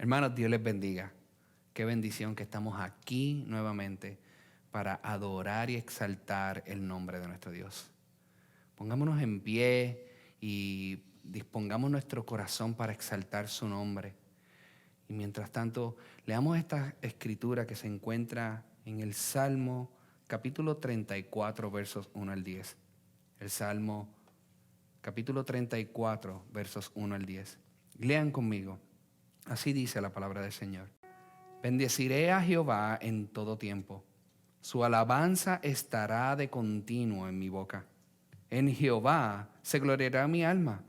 Hermanos, Dios les bendiga. Qué bendición que estamos aquí nuevamente para adorar y exaltar el nombre de nuestro Dios. Pongámonos en pie y dispongamos nuestro corazón para exaltar su nombre. Y mientras tanto, leamos esta escritura que se encuentra en el Salmo capítulo 34, versos 1 al 10. El Salmo capítulo 34, versos 1 al 10. Lean conmigo. Así dice la palabra del Señor. Bendeciré a Jehová en todo tiempo. Su alabanza estará de continuo en mi boca. En Jehová se gloriará mi alma.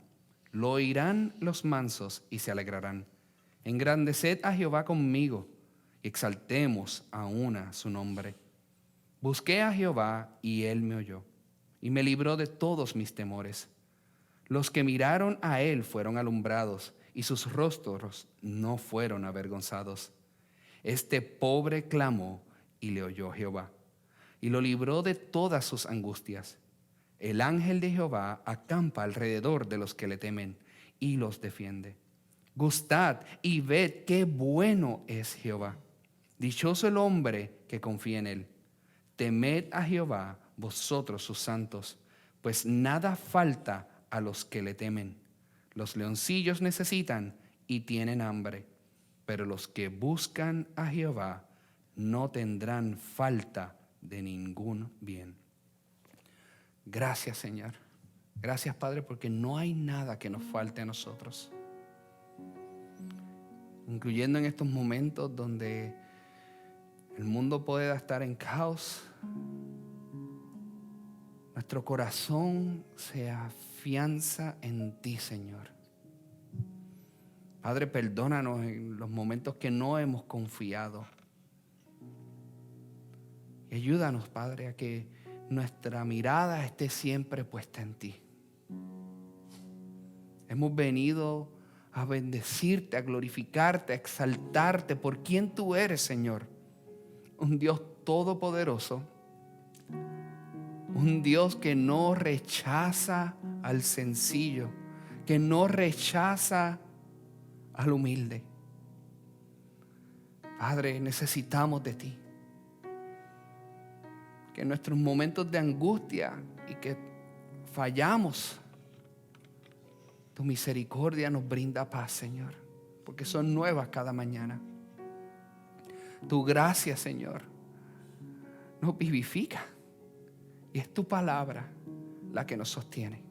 Lo oirán los mansos y se alegrarán. Engrandeced a Jehová conmigo y exaltemos a una su nombre. Busqué a Jehová y él me oyó y me libró de todos mis temores. Los que miraron a él fueron alumbrados y sus rostros no fueron avergonzados. Este pobre clamó y le oyó Jehová y lo libró de todas sus angustias. El ángel de Jehová acampa alrededor de los que le temen y los defiende. Gustad y ved qué bueno es Jehová. Dichoso el hombre que confía en él. Temed a Jehová vosotros sus santos, pues nada falta a los que le temen. Los leoncillos necesitan y tienen hambre, pero los que buscan a Jehová no tendrán falta de ningún bien. Gracias, Señor. Gracias, Padre, porque no hay nada que nos falte a nosotros. Incluyendo en estos momentos donde el mundo pueda estar en caos, nuestro corazón se afianza en ti, Señor. Padre, perdónanos en los momentos que no hemos confiado. Y ayúdanos, Padre, a que nuestra mirada esté siempre puesta en ti. Hemos venido a bendecirte, a glorificarte, a exaltarte por quien tú eres, Señor. Un Dios todopoderoso. Un Dios que no rechaza al sencillo, que no rechaza al humilde. Padre, necesitamos de ti. Que en nuestros momentos de angustia y que fallamos, tu misericordia nos brinda paz, Señor, porque son nuevas cada mañana. Tu gracia, Señor, nos vivifica. Y es tu palabra la que nos sostiene.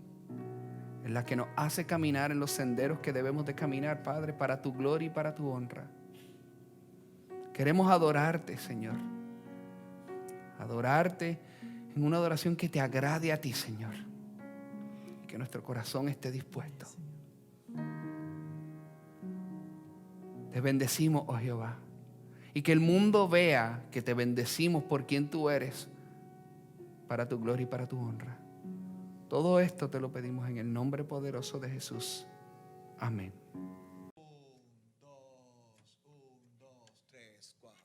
Es la que nos hace caminar en los senderos que debemos de caminar, Padre, para tu gloria y para tu honra. Queremos adorarte, Señor. Adorarte en una adoración que te agrade a ti, Señor. Y que nuestro corazón esté dispuesto. Te bendecimos, oh Jehová. Y que el mundo vea que te bendecimos por quien tú eres, para tu gloria y para tu honra. Todo esto te lo pedimos en el nombre poderoso de Jesús. Amén. 1, 2, 3, 4.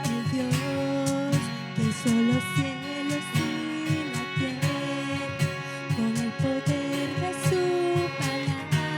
El Dios que hizo los cielos y la tierra, con el poder de su palabra,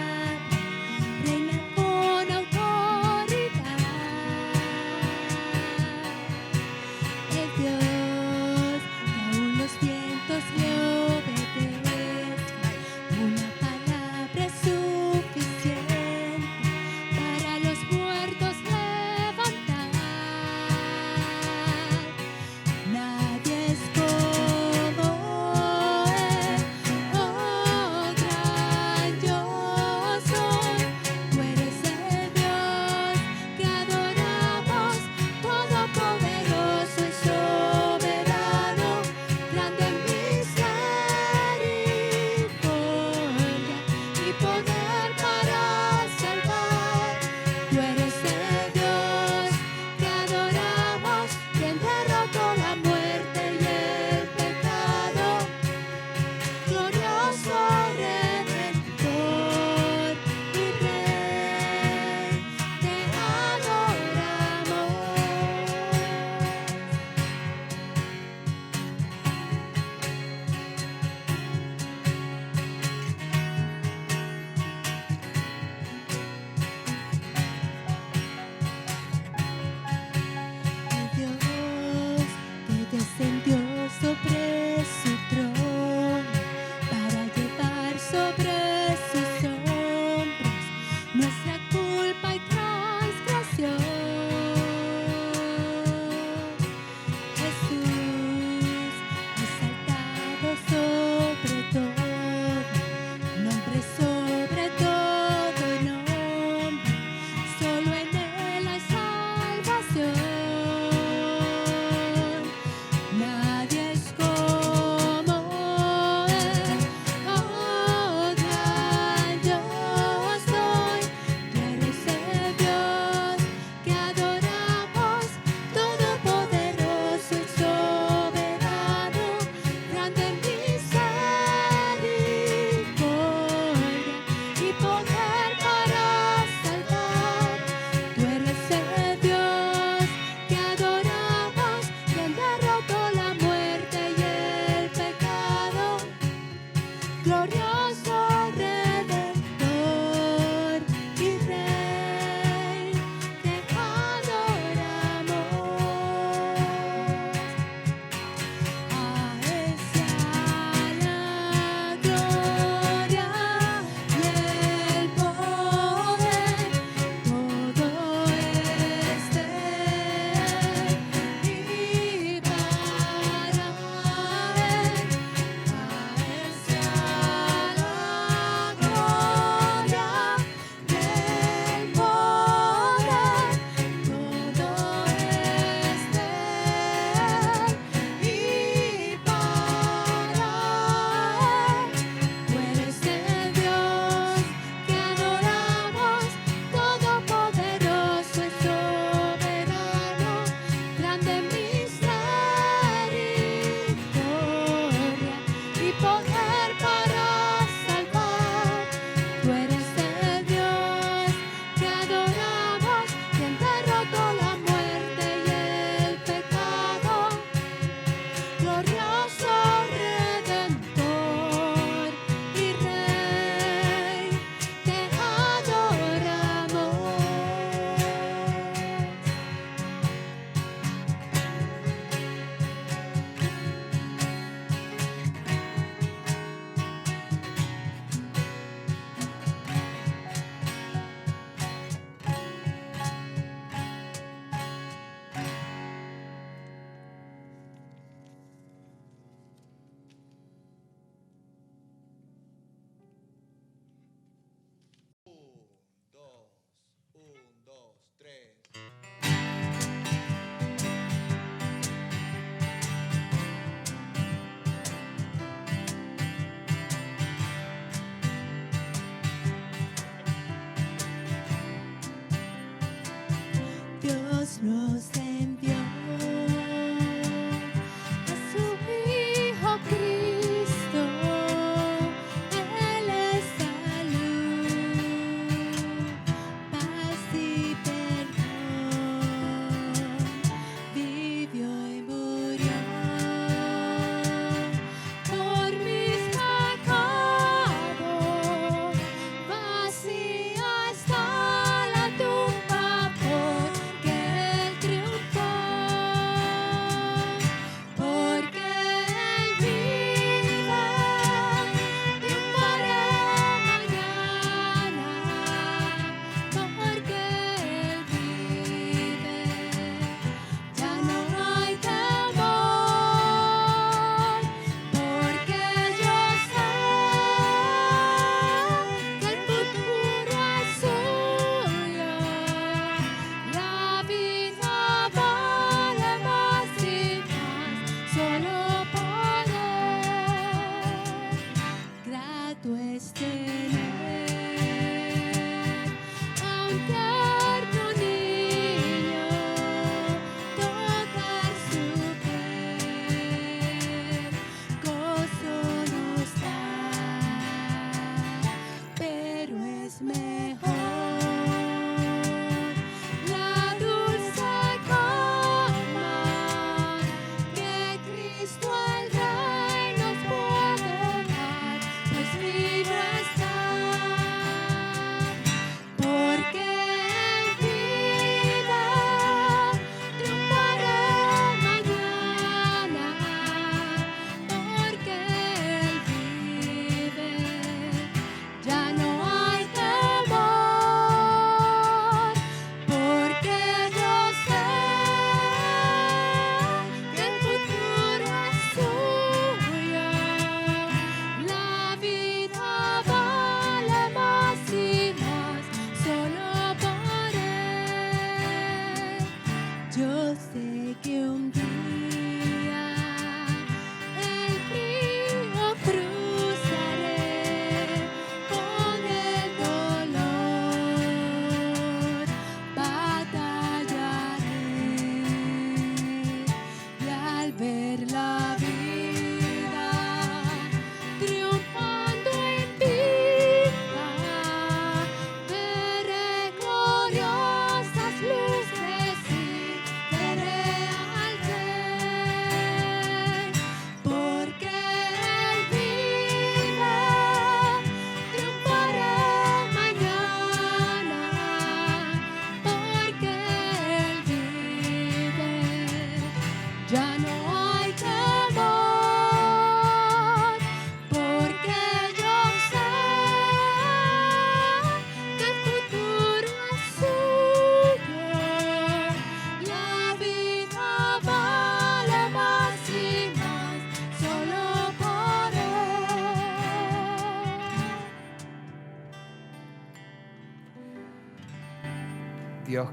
Dios,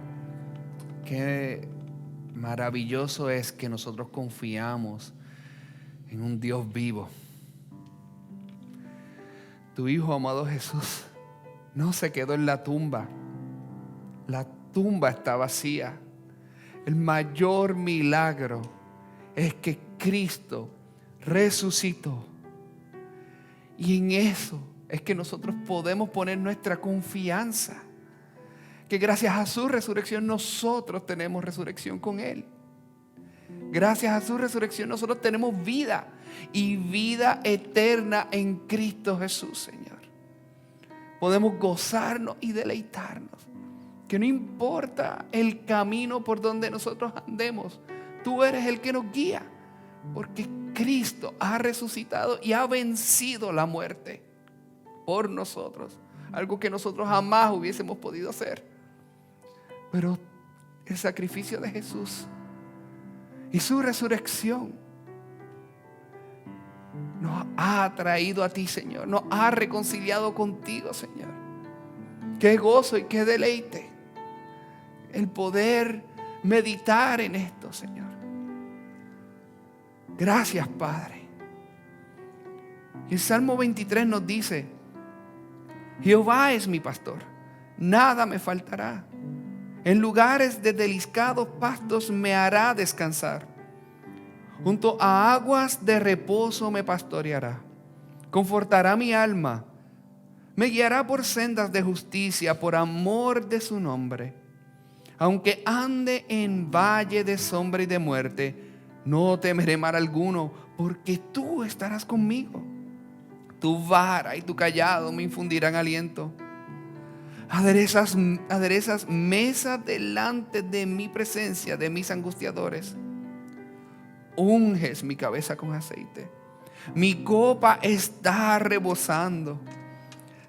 qué maravilloso es que nosotros confiamos en un Dios vivo. Tu Hijo amado Jesús no se quedó en la tumba. La tumba está vacía. El mayor milagro es que Cristo resucitó. Y en eso es que nosotros podemos poner nuestra confianza. Que gracias a su resurrección nosotros tenemos resurrección con Él. Gracias a su resurrección nosotros tenemos vida y vida eterna en Cristo Jesús, Señor. Podemos gozarnos y deleitarnos. Que no importa el camino por donde nosotros andemos, tú eres el que nos guía. Porque Cristo ha resucitado y ha vencido la muerte por nosotros. Algo que nosotros jamás hubiésemos podido hacer. Pero el sacrificio de Jesús y su resurrección nos ha traído a ti, Señor. Nos ha reconciliado contigo, Señor. Qué gozo y qué deleite el poder meditar en esto, Señor. Gracias, Padre. Y el Salmo 23 nos dice: Jehová es mi pastor, nada me faltará. En lugares de delicados pastos me hará descansar. Junto a aguas de reposo me pastoreará. Confortará mi alma. Me guiará por sendas de justicia por amor de su nombre. Aunque ande en valle de sombra y de muerte, no temeré mal alguno, porque tú estarás conmigo. Tu vara y tu cayado me infundirán aliento. Aderezas mesa delante de mi presencia, de mis angustiadores. Unges mi cabeza con aceite. Mi copa está rebosando.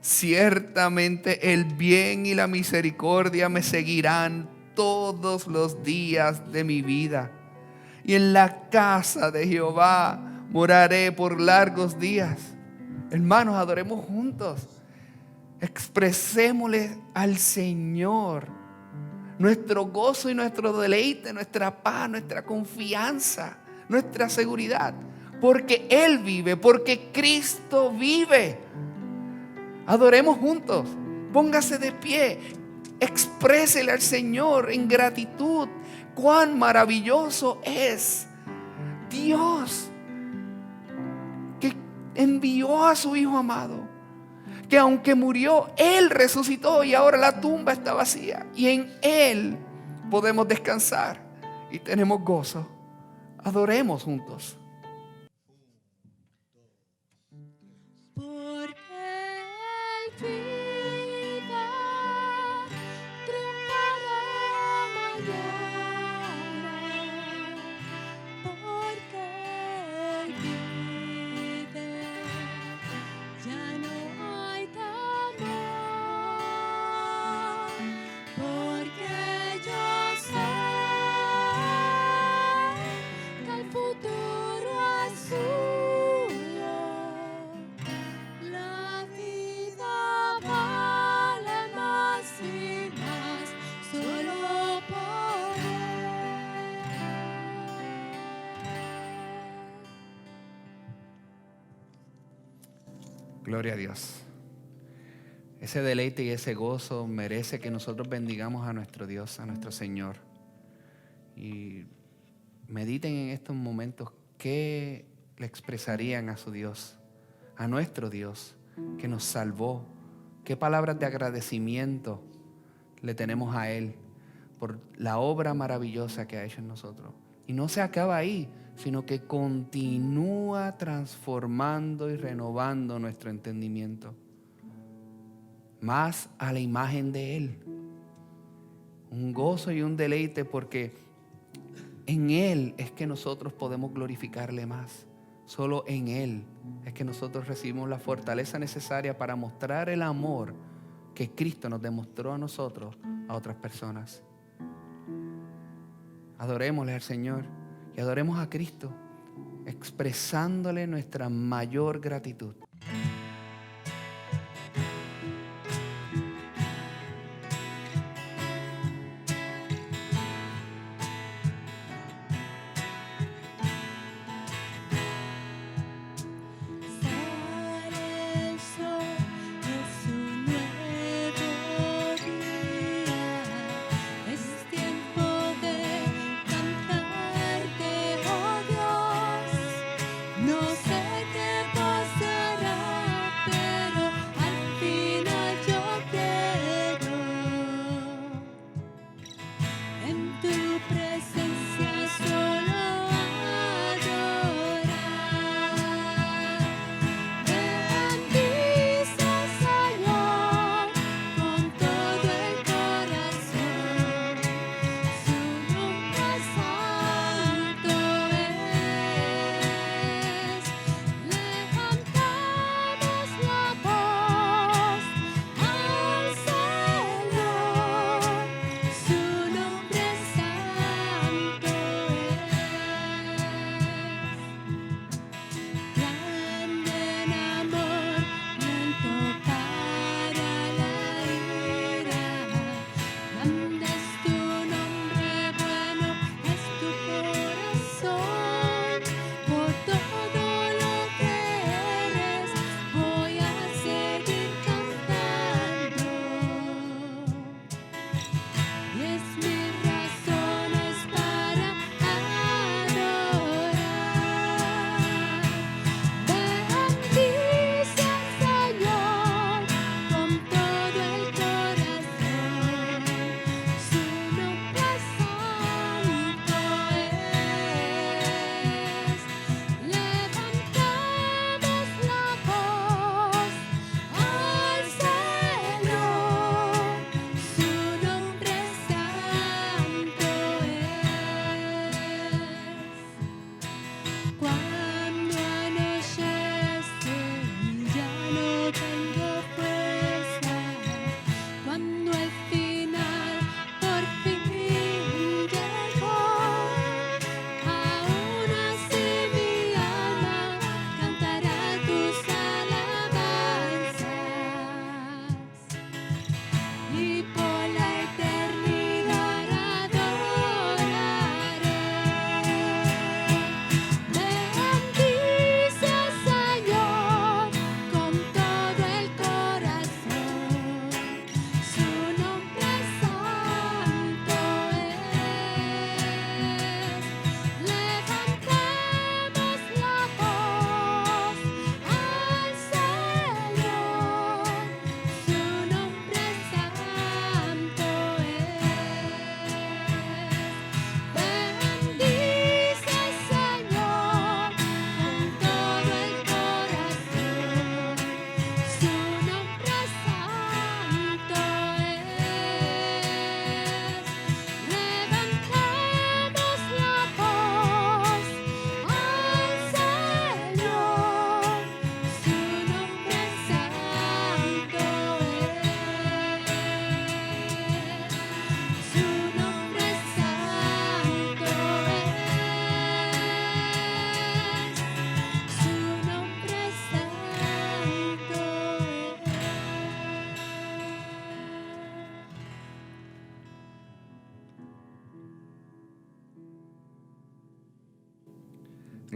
Ciertamente el bien y la misericordia me seguirán todos los días de mi vida. Y en la casa de Jehová moraré por largos días. Hermanos, adoremos juntos. Expresémosle al Señor nuestro gozo y nuestro deleite, nuestra paz, nuestra confianza, nuestra seguridad. Porque Él vive, porque Cristo vive. Adoremos juntos. Póngase de pie. Exprésele al Señor en gratitud cuán maravilloso es Dios, que envió a su Hijo amado, que aunque murió, Él resucitó y ahora la tumba está vacía. Y en Él podemos descansar y tenemos gozo. Adoremos juntos. Porque Él vive, triunfará mañana. Porque Él vive, ya no hay temor. Porque yo sé que el futuro es suyo. La vida vale más y más solo por Él. Gloria a Dios. Ese deleite y ese gozo merece que nosotros bendigamos a nuestro Dios, a nuestro Señor. Y mediten en estos momentos qué le expresarían a su Dios, a nuestro Dios que nos salvó. Qué palabras de agradecimiento le tenemos a Él por la obra maravillosa que ha hecho en nosotros. Y no se acaba ahí, sino que continúa transformando y renovando nuestro entendimiento más a la imagen de Él. Un gozo y un deleite porque en Él es que nosotros podemos glorificarle más. Solo en Él es que nosotros recibimos la fortaleza necesaria para mostrar el amor que Cristo nos demostró a nosotros, a otras personas. Adorémosle al Señor y adoremos a Cristo, expresándole nuestra mayor gratitud.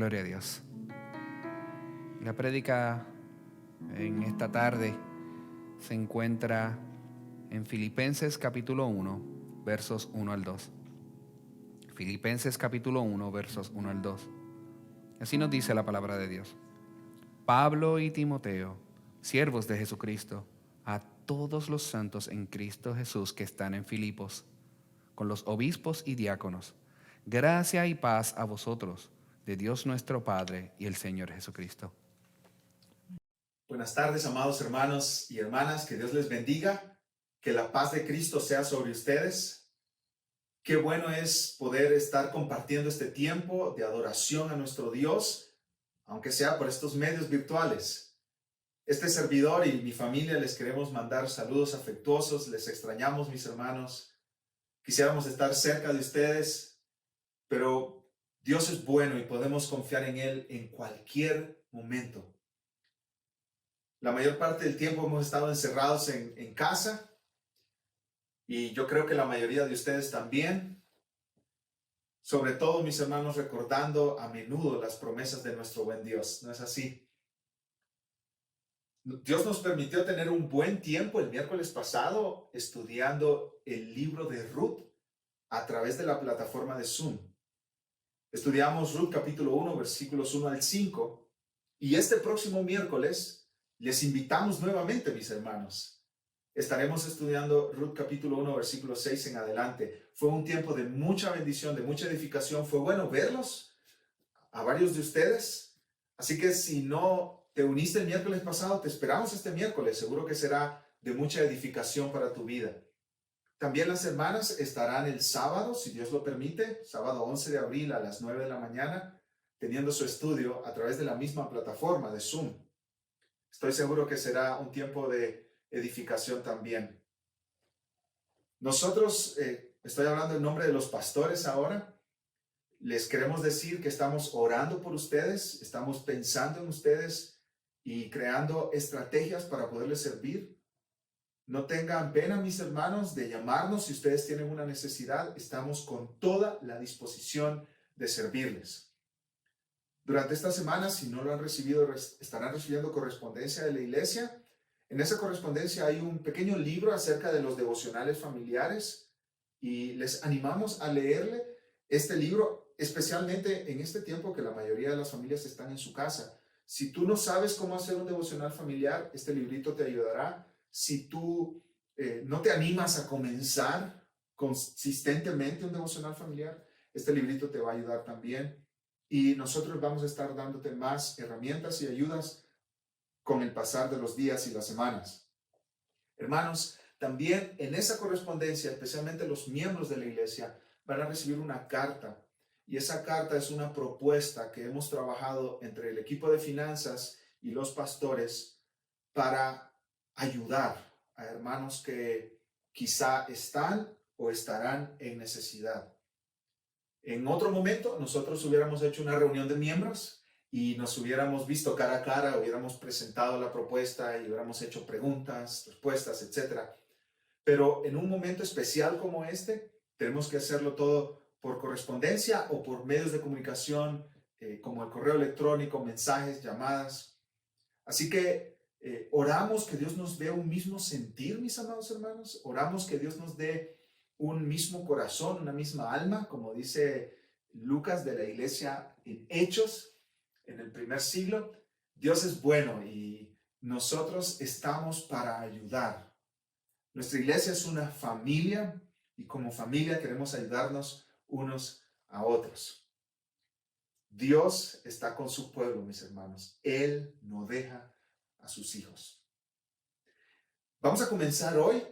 Gloria a Dios. La prédica en esta tarde se encuentra en Filipenses capítulo 1, versos 1 al 2. Filipenses capítulo 1, versos 1 al 2. Así nos dice la palabra de Dios. Pablo y Timoteo, siervos de Jesucristo, a todos los santos en Cristo Jesús que están en Filipos, con los obispos y diáconos, gracia y paz a vosotros, de Dios nuestro Padre y el Señor Jesucristo. Buenas tardes, amados hermanos y hermanas, que Dios les bendiga, que la paz de Cristo sea sobre ustedes. Qué bueno es poder estar compartiendo este tiempo de adoración a nuestro Dios, aunque sea por estos medios virtuales. Este servidor y mi familia les queremos mandar saludos afectuosos, les extrañamos, mis hermanos. Quisiéramos estar cerca de ustedes, pero Dios es bueno y podemos confiar en Él en cualquier momento. La mayor parte del tiempo hemos estado encerrados en casa y yo creo que la mayoría de ustedes también. Sobre todo, mis hermanos, recordando a menudo las promesas de nuestro buen Dios. ¿No es así? Dios nos permitió tener un buen tiempo el miércoles pasado estudiando el libro de Ruth a través de la plataforma de Zoom. Estudiamos Ruth capítulo 1, versículos 1 al 5 y este próximo miércoles les invitamos nuevamente, mis hermanos. Estaremos estudiando Ruth capítulo 1, versículo 6 en adelante. Fue un tiempo de mucha bendición, de mucha edificación. Fue bueno verlos a varios de ustedes. Así que si no te uniste el miércoles pasado, te esperamos este miércoles. Seguro que será de mucha edificación para tu vida. También las hermanas estarán el sábado, si Dios lo permite, sábado 11 de abril a las 9 de la mañana, teniendo su estudio a través de la misma plataforma de Zoom. Estoy seguro que será un tiempo de edificación también. Nosotros, estoy hablando en nombre de los pastores ahora, les queremos decir que estamos orando por ustedes, estamos pensando en ustedes y creando estrategias para poderles servir. No tengan pena, mis hermanos, de llamarnos si ustedes tienen una necesidad. Estamos con toda la disposición de servirles. Durante esta semana, si no lo han recibido, estarán recibiendo correspondencia de la iglesia. En esa correspondencia hay un pequeño libro acerca de los devocionales familiares y les animamos a leerle este libro, especialmente en este tiempo que la mayoría de las familias están en su casa. Si tú no sabes cómo hacer un devocional familiar, este librito te ayudará. Si tú no te animas a comenzar consistentemente un devocional familiar, este librito te va a ayudar también. Y nosotros vamos a estar dándote más herramientas y ayudas con el pasar de los días y las semanas. Hermanos, también en esa correspondencia, especialmente los miembros de la iglesia, van a recibir una carta. Y esa carta es una propuesta que hemos trabajado entre el equipo de finanzas y los pastores para ayudar a hermanos que quizá están o estarán en necesidad. En otro momento, nosotros hubiéramos hecho una reunión de miembros y nos hubiéramos visto cara a cara, hubiéramos presentado la propuesta y hubiéramos hecho preguntas, respuestas, etc. Pero en un momento especial como este, tenemos que hacerlo todo por correspondencia o por medios de comunicación, como el correo electrónico, mensajes, llamadas. Así que oramos que Dios nos dé un mismo sentir, mis amados hermanos. Oramos que Dios nos dé un mismo corazón, una misma alma, como dice Lucas de la iglesia en Hechos, en el primer siglo. Dios es bueno y nosotros estamos para ayudar. Nuestra iglesia es una familia y como familia queremos ayudarnos unos a otros. Dios está con su pueblo, mis hermanos. Él no deja a sus hijos. Vamos a comenzar hoy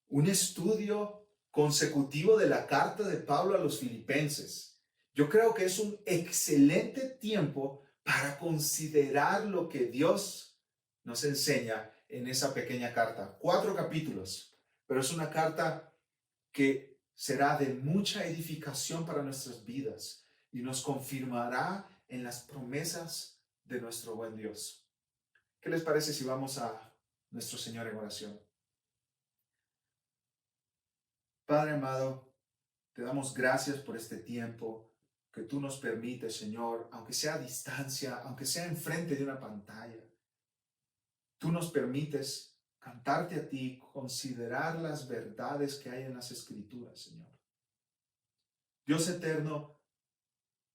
un estudio consecutivo de la carta de Pablo a los filipenses. Yo creo que es un excelente tiempo para considerar lo que Dios nos enseña en esa pequeña carta. 4 capítulos, pero es una carta que será de mucha edificación para nuestras vidas y nos confirmará en las promesas de nuestro buen Dios. ¿Qué les parece si vamos a nuestro Señor en oración? Padre amado, te damos gracias por este tiempo que tú nos permites, Señor, aunque sea a distancia, aunque sea enfrente de una pantalla, tú nos permites cantarte a ti, considerar las verdades que hay en las Escrituras, Señor. Dios eterno,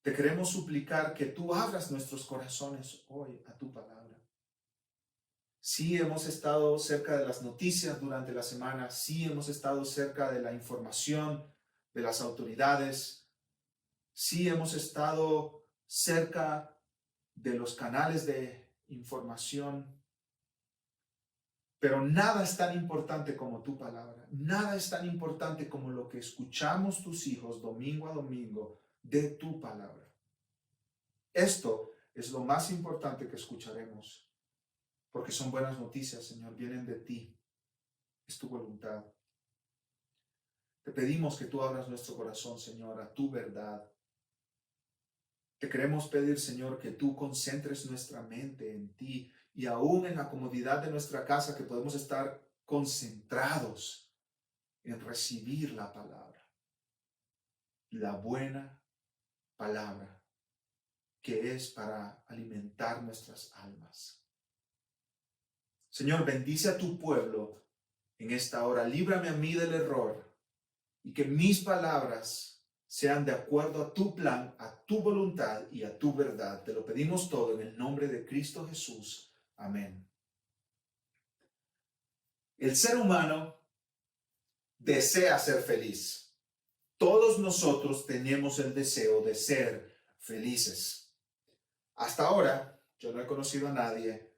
te queremos suplicar que tú abras nuestros corazones hoy a tu palabra. Sí hemos estado cerca de las noticias durante la semana, sí hemos estado cerca de la información de las autoridades, sí hemos estado cerca de los canales de información, pero nada es tan importante como tu palabra, nada es tan importante como lo que escuchamos tus hijos domingo a domingo de tu palabra. Esto es lo más importante que escucharemos. Porque son buenas noticias, Señor, vienen de ti. Es tu voluntad. Te pedimos que tú abras nuestro corazón, Señor, a tu verdad. Te queremos pedir, Señor, que tú concentres nuestra mente en ti y aún en la comodidad de nuestra casa, que podemos estar concentrados en recibir la palabra. La buena palabra que es para alimentar nuestras almas. Señor, bendice a tu pueblo en esta hora. Líbrame a mí del error y que mis palabras sean de acuerdo a tu plan, a tu voluntad y a tu verdad. Te lo pedimos todo en el nombre de Cristo Jesús. Amén. El ser humano desea ser feliz. Todos nosotros tenemos el deseo de ser felices. Hasta ahora, yo no he conocido a nadie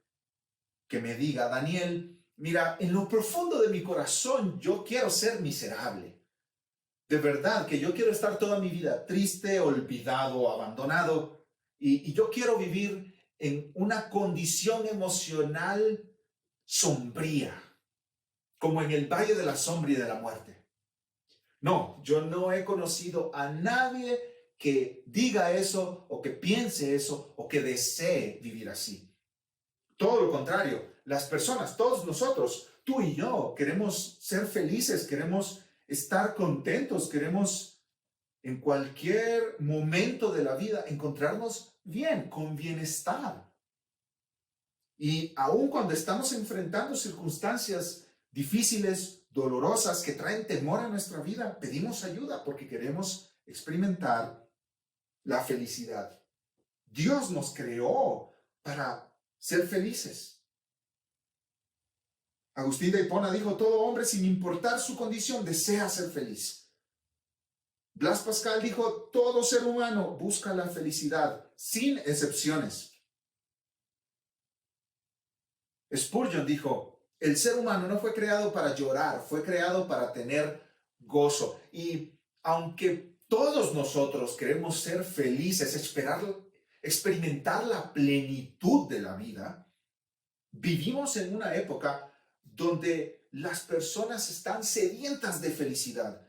que me diga, Daniel, mira, en lo profundo de mi corazón yo quiero ser miserable. De verdad que yo quiero estar toda mi vida triste, olvidado, abandonado, y yo quiero vivir en una condición emocional sombría, como en el valle de la sombra y de la muerte. No, yo no he conocido a nadie que diga eso, o que piense eso, o que desee vivir así. Todo lo contrario, las personas, todos nosotros, tú y yo, queremos ser felices, queremos estar contentos, queremos en cualquier momento de la vida encontrarnos bien, con bienestar. Y aun cuando estamos enfrentando circunstancias difíciles, dolorosas, que traen temor a nuestra vida, pedimos ayuda porque queremos experimentar la felicidad. Dios nos creó para ser felices. Agustín de Hipona dijo, todo hombre sin importar su condición desea ser feliz. Blas Pascal dijo, todo ser humano busca la felicidad, sin excepciones. Spurgeon dijo, el ser humano no fue creado para llorar, fue creado para tener gozo. Y aunque todos nosotros queremos ser felices, experimentar la plenitud de la vida, vivimos en una época donde las personas están sedientas de felicidad.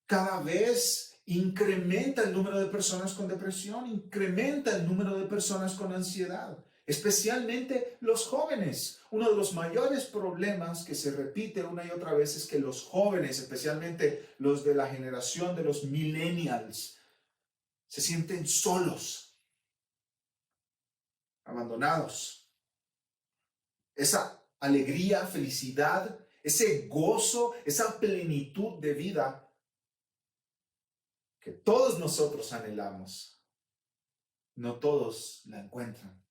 Cada vez incrementa el número de personas con depresión, incrementa el número de personas con ansiedad, especialmente los jóvenes. Uno de los mayores problemas que se repite una y otra vez es que los jóvenes, especialmente los de la generación de los millennials, se sienten solos, abandonados. Esa alegría, felicidad, ese gozo, esa plenitud de vida que todos nosotros anhelamos, no todos la encuentran.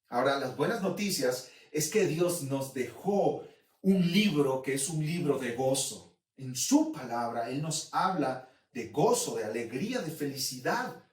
Ahora, las buenas noticias es que Dios nos dejó un libro que es un libro de gozo. En su palabra, Él nos habla de gozo, de alegría, de felicidad.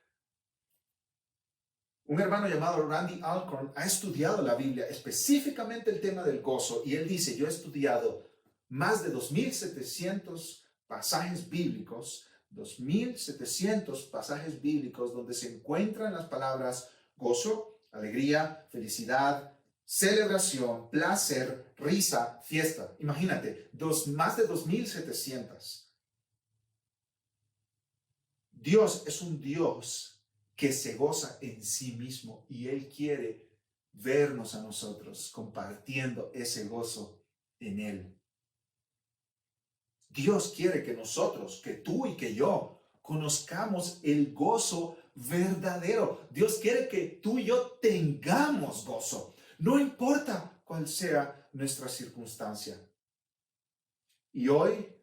Un hermano llamado Randy Alcorn ha estudiado la Biblia, específicamente el tema del gozo, y él dice, yo he estudiado más de 2.700 pasajes bíblicos, 2.700 pasajes bíblicos donde se encuentran las palabras gozo, alegría, felicidad, celebración, placer, risa, fiesta. Imagínate, más de 2.700. Dios es un Dios que se goza en sí mismo y Él quiere vernos a nosotros compartiendo ese gozo en Él. Dios quiere que nosotros, que tú y que yo, conozcamos el gozo verdadero. Dios quiere que tú y yo tengamos gozo, no importa cuál sea nuestra circunstancia. Y hoy,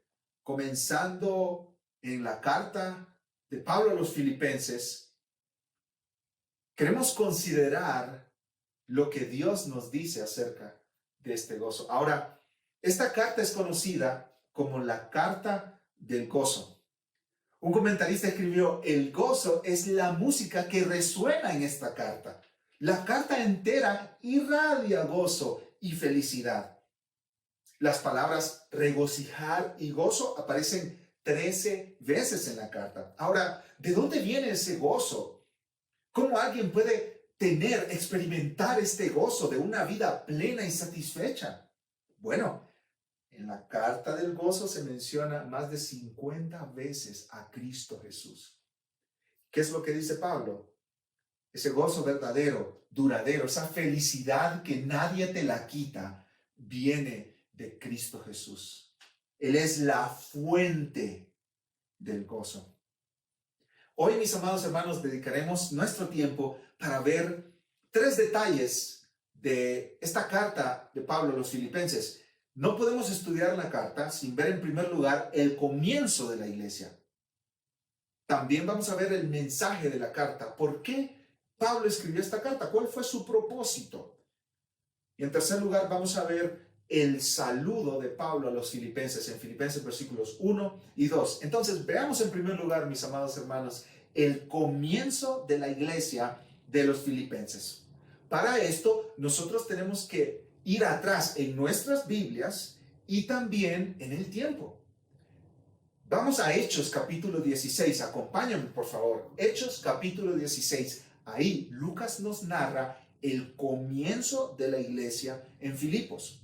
comenzando en la carta de Pablo a los Filipenses, queremos considerar lo que Dios nos dice acerca de este gozo. Ahora, esta carta es conocida como la carta del gozo. Un comentarista escribió: el gozo es la música que resuena en esta carta. La carta entera irradia gozo y felicidad. Las palabras regocijar y gozo aparecen 13 veces en la carta. Ahora, ¿de dónde viene ese gozo? ¿Cómo alguien puede experimentar este gozo de una vida plena y satisfecha? Bueno, en la carta del gozo se menciona más de 50 veces a Cristo Jesús. ¿Qué es lo que dice Pablo? Ese gozo verdadero, duradero, esa felicidad que nadie te la quita, viene de Cristo Jesús. Él es la fuente del gozo. Hoy, mis amados hermanos, dedicaremos nuestro tiempo para ver 3 detalles de esta carta de Pablo a los Filipenses. No podemos estudiar la carta sin ver en primer lugar el comienzo de la iglesia. También vamos a ver el mensaje de la carta. ¿Por qué Pablo escribió esta carta? ¿Cuál fue su propósito? Y en tercer lugar vamos a ver el saludo de Pablo a los filipenses en Filipenses versículos 1 y 2. Entonces veamos en primer lugar, mis amados hermanos, el comienzo de la iglesia de los filipenses. Para esto nosotros tenemos que ir atrás en nuestras Biblias y también en el tiempo. Vamos a Hechos capítulo 16, acompáñame por favor. Hechos capítulo 16, ahí Lucas nos narra el comienzo de la iglesia en Filipos.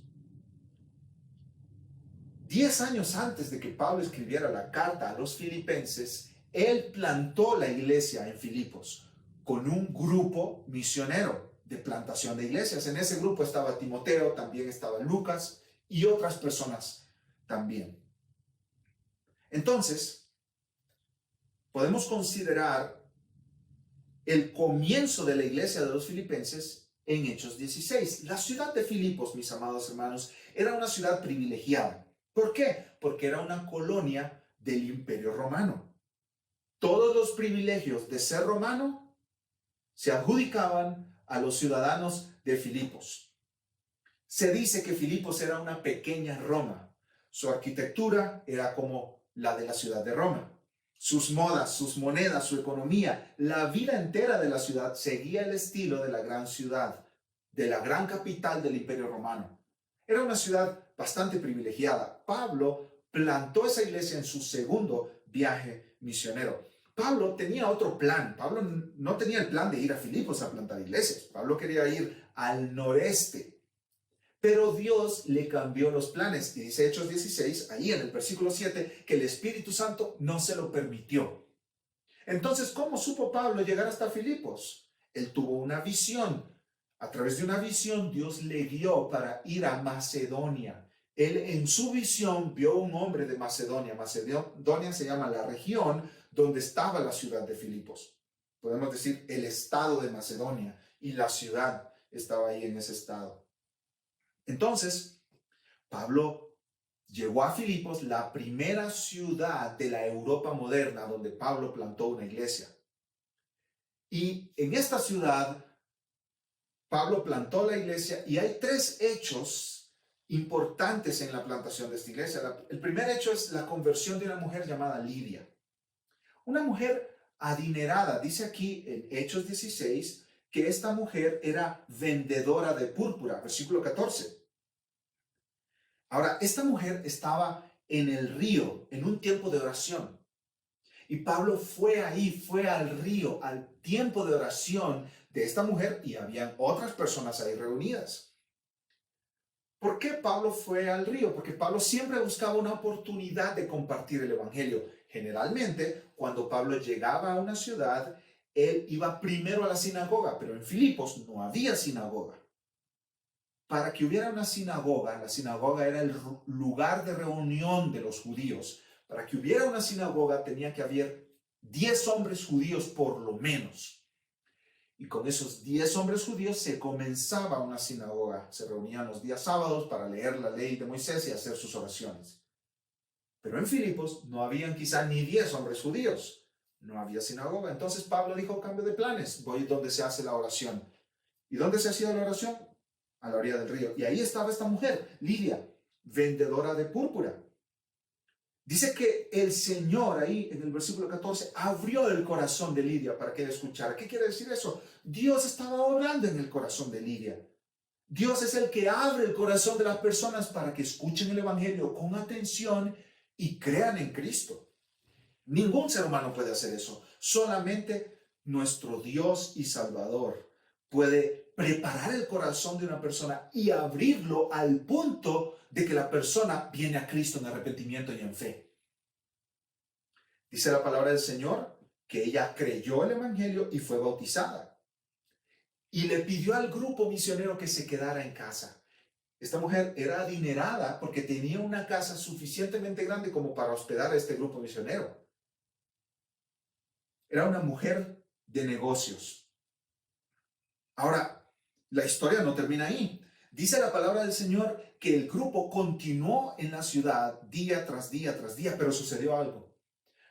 10 años antes de que Pablo escribiera la carta a los filipenses, él plantó la iglesia en Filipos con un grupo misionero de plantación de iglesias. En ese grupo estaba Timoteo, también estaba Lucas y otras personas también. Entonces, podemos considerar el comienzo de la iglesia de los filipenses en Hechos 16. La ciudad de Filipos, mis amados hermanos, era una ciudad privilegiada. ¿Por qué? Porque era una colonia del Imperio Romano. Todos los privilegios de ser romano se adjudicaban a los ciudadanos de Filipos. Se dice que Filipos era una pequeña Roma. Su arquitectura era como la de la ciudad de Roma. Sus modas, sus monedas, su economía, la vida entera de la ciudad seguía el estilo de la gran ciudad, de la gran capital del Imperio Romano. Era una ciudad bastante privilegiada. Pablo plantó esa iglesia en su segundo viaje misionero. Pablo tenía otro plan. Pablo no tenía el plan de ir a Filipos a plantar iglesias. Pablo quería ir al noreste. Pero Dios le cambió los planes. Y dice Hechos 16, ahí en el versículo 7, que el Espíritu Santo no se lo permitió. Entonces, ¿cómo supo Pablo llegar hasta Filipos? Él tuvo una visión. A través de una visión, Dios le guió para ir a Macedonia. Él en su visión vio un hombre de Macedonia. Macedonia se llama la región donde estaba la ciudad de Filipos. Podemos decir el estado de Macedonia, y la ciudad estaba ahí en ese estado. Entonces, Pablo llegó a Filipos, la primera ciudad de la Europa moderna donde Pablo plantó una iglesia. Y en esta ciudad, Pablo plantó la iglesia y hay 3 hechos importantes en la plantación de esta iglesia. El primer hecho es la conversión de una mujer llamada Lidia. Una mujer adinerada. Dice aquí en Hechos 16 que esta mujer era vendedora de púrpura, versículo 14. Ahora, esta mujer estaba en el río, en un tiempo de oración. Y Pablo fue al río, al tiempo de oración de esta mujer, y habían otras personas ahí reunidas. ¿Por qué Pablo fue al río? Porque Pablo siempre buscaba una oportunidad de compartir el evangelio. Generalmente, cuando Pablo llegaba a una ciudad, él iba primero a la sinagoga, pero en Filipos no había sinagoga. Para que hubiera una sinagoga, la sinagoga era el lugar de reunión de los judíos. Para que hubiera una sinagoga tenía que haber 10 hombres judíos por lo menos. Y con esos 10 hombres judíos se comenzaba una sinagoga. Se reunían los días sábados para leer la ley de Moisés y hacer sus oraciones. Pero en Filipos no habían quizá ni 10 hombres judíos. No había sinagoga. Entonces Pablo dijo, cambio de planes. Voy donde se hace la oración. ¿Y dónde se hacía la oración? A la orilla del río. Y ahí estaba esta mujer, Lidia, vendedora de púrpura. Dice que el Señor ahí en el versículo 14 abrió el corazón de Lidia para que ella escuchara. ¿Qué quiere decir eso? Dios estaba obrando en el corazón de Lidia. Dios es el que abre el corazón de las personas para que escuchen el evangelio con atención y crean en Cristo. Ningún ser humano puede hacer eso. Solamente nuestro Dios y Salvador puede preparar el corazón de una persona y abrirlo al punto de que la persona viene a Cristo en arrepentimiento y en fe. Dice la palabra del Señor que ella creyó el evangelio y fue bautizada. Y le pidió al grupo misionero que se quedara en casa. Esta mujer era adinerada porque tenía una casa suficientemente grande como para hospedar a este grupo misionero. Era una mujer de negocios. Ahora, la historia no termina ahí. Dice la palabra del Señor que el grupo continuó en la ciudad día tras día tras día, pero sucedió algo.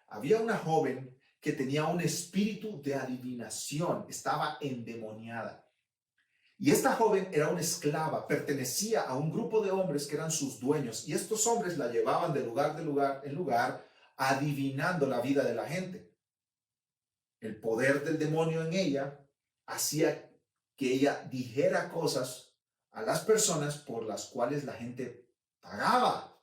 Había una joven que tenía un espíritu de adivinación, estaba endemoniada. Y esta joven era una esclava, pertenecía a un grupo de hombres que eran sus dueños, y estos hombres la llevaban de lugar en lugar, adivinando la vida de la gente. El poder del demonio en ella hacía que ella dijera cosas a las personas por las cuales la gente pagaba.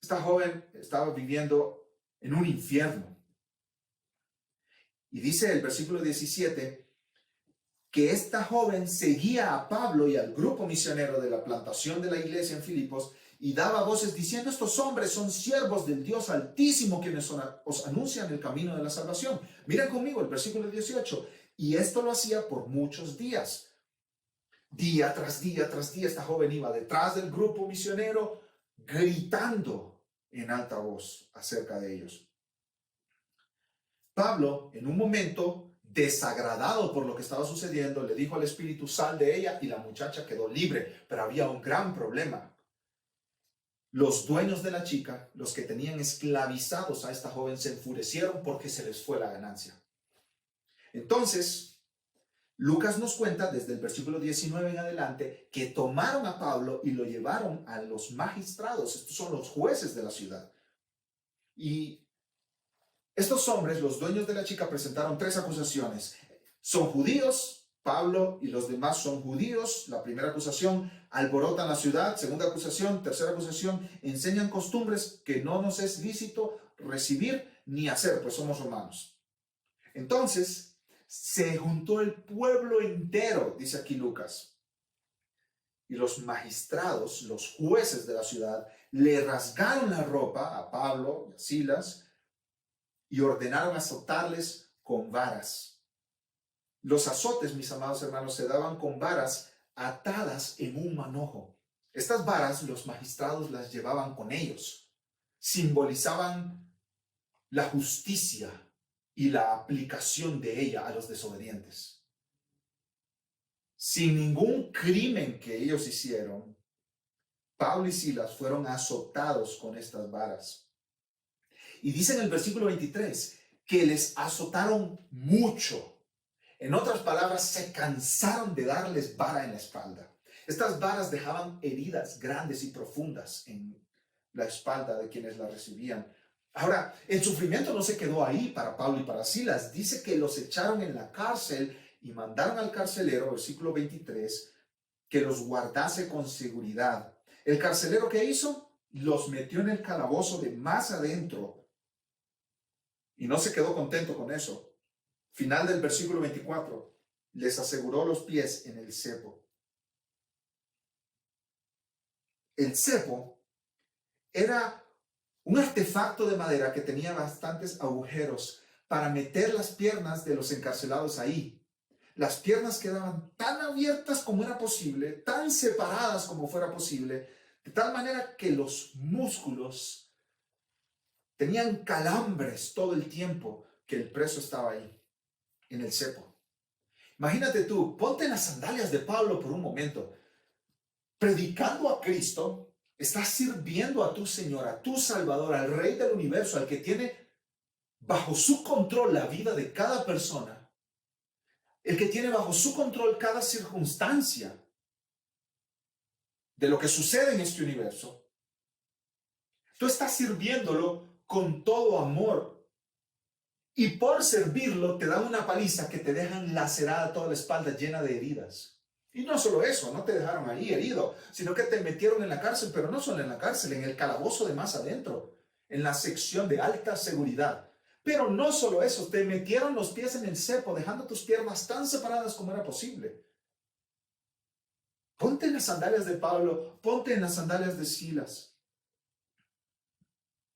Esta joven estaba viviendo en un infierno. Y dice el versículo 17 que esta joven seguía a Pablo y al grupo misionero de la plantación de la iglesia en Filipos y daba voces diciendo, estos hombres son siervos del Dios Altísimo quienes os anuncian el camino de la salvación. Miren conmigo el versículo 18. Y esto lo hacía por muchos días. Día tras día tras día esta joven iba detrás del grupo misionero gritando en alta voz acerca de ellos. Pablo, en un momento desagradado por lo que estaba sucediendo, le dijo al espíritu, sal de ella, y la muchacha quedó libre. Pero había un gran problema. Los dueños de la chica, los que tenían esclavizados a esta joven, se enfurecieron porque se les fue la ganancia. Entonces, Lucas nos cuenta desde el versículo 19 en adelante que tomaron a Pablo y lo llevaron a los magistrados. Estos son los jueces de la ciudad. Y estos hombres, los dueños de la chica, presentaron 3 acusaciones. Son judíos, Pablo y los demás son judíos. La primera acusación, alborotan la ciudad. Segunda acusación, tercera acusación, enseñan costumbres que no nos es lícito recibir ni hacer, pues somos romanos. Entonces, se juntó el pueblo entero, dice aquí Lucas. Y los magistrados, los jueces de la ciudad, le rasgaron la ropa a Pablo y a Silas y ordenaron azotarles con varas. Los azotes, mis amados hermanos, se daban con varas atadas en un manojo. Estas varas los magistrados las llevaban con ellos. Simbolizaban la justicia y la aplicación de ella a los desobedientes. Sin ningún crimen que ellos hicieron, Pablo y Silas fueron azotados con estas varas. Y dice en el versículo 23 que les azotaron mucho. En otras palabras, se cansaron de darles vara en la espalda. Estas varas dejaban heridas grandes y profundas en la espalda de quienes las recibían. Ahora, el sufrimiento no se quedó ahí para Pablo y para Silas. Dice que los echaron en la cárcel y mandaron al carcelero, versículo 23, que los guardase con seguridad. ¿El carcelero qué hizo? Los metió en el calabozo de más adentro. Y no se quedó contento con eso. Final del versículo 24, les aseguró los pies en el cepo. El cepo era un artefacto de madera que tenía bastantes agujeros para meter las piernas de los encarcelados ahí. Las piernas quedaban tan abiertas como era posible, tan separadas como fuera posible, de tal manera que los músculos tenían calambres todo el tiempo que el preso estaba ahí, en el cepo. Imagínate tú, ponte en las sandalias de Pablo por un momento. Predicando a Cristo, estás sirviendo a tu Señor, a tu Salvador, al Rey del universo, al que tiene bajo su control la vida de cada persona, el que tiene bajo su control cada circunstancia de lo que sucede en este universo. Tú estás sirviéndolo con todo amor. Y por servirlo te dan una paliza que te dejan lacerada toda la espalda llena de heridas. Y no solo eso, no te dejaron ahí herido, sino que te metieron en la cárcel, pero no solo en la cárcel, en el calabozo de más adentro, en la sección de alta seguridad. Pero no solo eso, te metieron los pies en el cepo, dejando tus piernas tan separadas como era posible. Ponte en las sandalias de Pablo, ponte en las sandalias de Silas.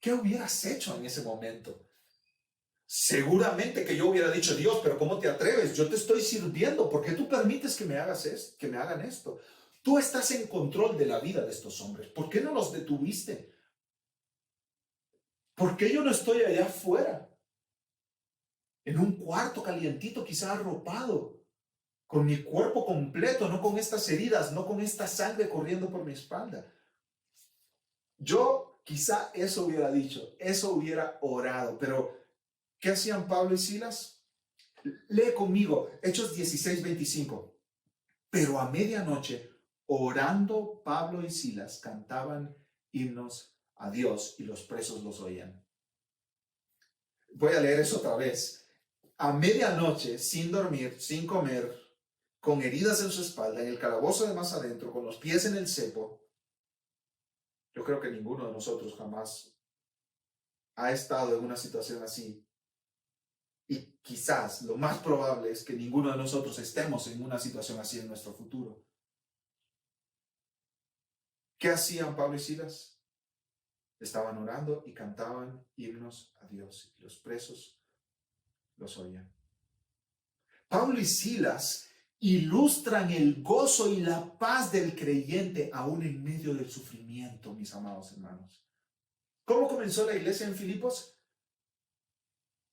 ¿Qué hubieras hecho en ese momento? Seguramente que yo hubiera dicho, Dios, pero ¿cómo te atreves? Yo te estoy sirviendo. ¿Por qué tú permites que me hagas esto, que me hagan esto? Tú estás en control de la vida de estos hombres. ¿Por qué no los detuviste? ¿Por qué yo no estoy allá afuera? En un cuarto calientito, quizá arropado, con mi cuerpo completo, no con estas heridas, no con esta sangre corriendo por mi espalda. Yo quizá eso hubiera dicho, eso hubiera orado, pero ¿qué hacían Pablo y Silas? Lee conmigo, Hechos 16:25. Pero a medianoche, orando Pablo y Silas, cantaban himnos a Dios y los presos los oían. Voy a leer eso otra vez. A medianoche, sin dormir, sin comer, con heridas en su espalda, en el calabozo de más adentro, con los pies en el cepo. Yo creo que ninguno de nosotros jamás ha estado en una situación así. Y quizás lo más probable es que ninguno de nosotros estemos en una situación así en nuestro futuro. ¿Qué hacían Pablo y Silas? Estaban orando y cantaban himnos a Dios y los presos los oían. Pablo y Silas ilustran el gozo y la paz del creyente aún en medio del sufrimiento, mis amados hermanos. ¿Cómo comenzó la iglesia en Filipos?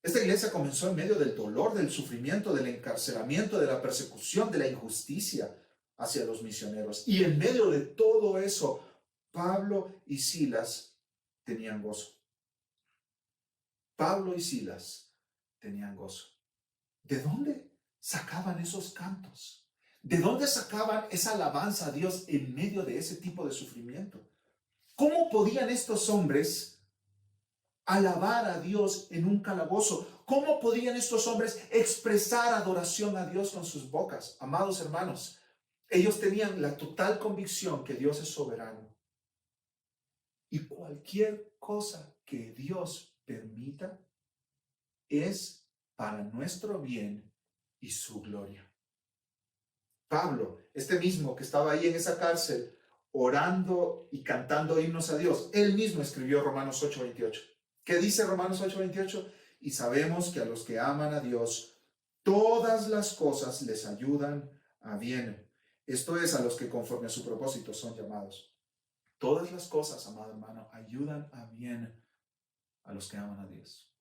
Esta iglesia comenzó en medio del dolor, del sufrimiento, del encarcelamiento, de la persecución, de la injusticia hacia los misioneros. Y en medio de todo eso, Pablo y Silas tenían gozo. Pablo y Silas tenían gozo. ¿De dónde sacaban esos cantos? ¿De dónde sacaban esa alabanza a Dios en medio de ese tipo de sufrimiento? ¿Cómo podían estos hombres alabar a Dios en un calabozo? ¿Cómo podían estos hombres expresar adoración a Dios con sus bocas? Amados hermanos, ellos tenían la total convicción que Dios es soberano. Y cualquier cosa que Dios permita es para nuestro bien y su gloria. Pablo, este mismo que estaba ahí en esa cárcel, orando y cantando himnos a Dios, él mismo escribió Romanos 8:28. ¿Qué dice Romanos 8:28? Y sabemos que a los que aman a Dios, todas las cosas les ayudan a bien. Esto es, a los que conforme a su propósito son llamados. Todas las cosas, amado hermano, ayudan a bien a los que aman a Dios.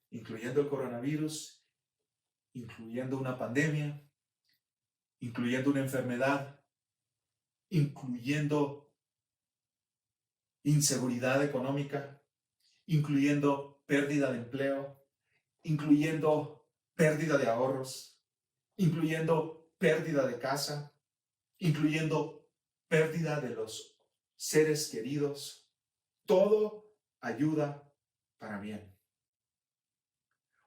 Incluyendo el coronavirus, incluyendo una pandemia, incluyendo una enfermedad, incluyendo inseguridad económica, incluyendo pérdida de empleo, incluyendo pérdida de ahorros, incluyendo pérdida de casa, incluyendo pérdida de los seres queridos. Todo ayuda para bien.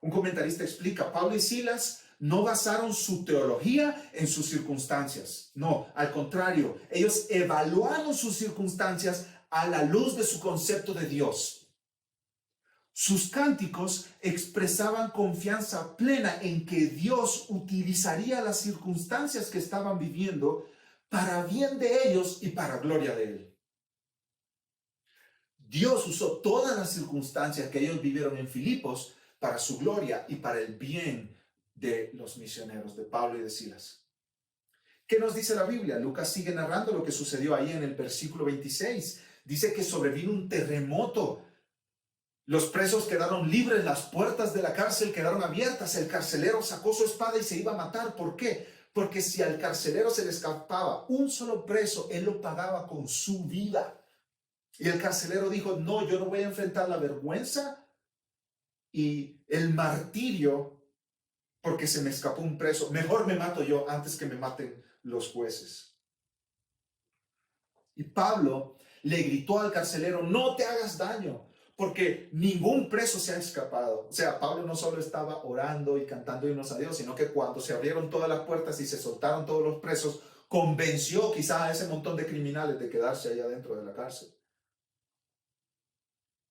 Un comentarista explica, Pablo y Silas no basaron su teología en sus circunstancias. No, al contrario, ellos evaluaron sus circunstancias a la luz de su concepto de Dios. Sus cánticos expresaban confianza plena en que Dios utilizaría las circunstancias que estaban viviendo para bien de ellos y para gloria de Él. Dios usó todas las circunstancias que ellos vivieron en Filipos para su gloria y para el bien de los misioneros, de Pablo y de Silas. ¿Qué nos dice la Biblia? Lucas sigue narrando lo que sucedió ahí en el versículo 26. Dice que sobrevino un terremoto Los presos quedaron libres, las puertas de la cárcel quedaron abiertas. El carcelero sacó su espada y se iba a matar. ¿Por qué? Porque si al carcelero se le escapaba un solo preso, él lo pagaba con su vida. Y el carcelero dijo, no, yo no voy a enfrentar la vergüenza y el martirio porque se me escapó un preso. Mejor me mato yo antes que me maten los jueces. Y Pablo le gritó al carcelero, no te hagas daño, porque ningún preso se ha escapado. O sea, Pablo no solo estaba orando y cantando himnos a Dios, sino que cuando se abrieron todas las puertas y se soltaron todos los presos, convenció quizá a ese montón de criminales de quedarse allá dentro de la cárcel.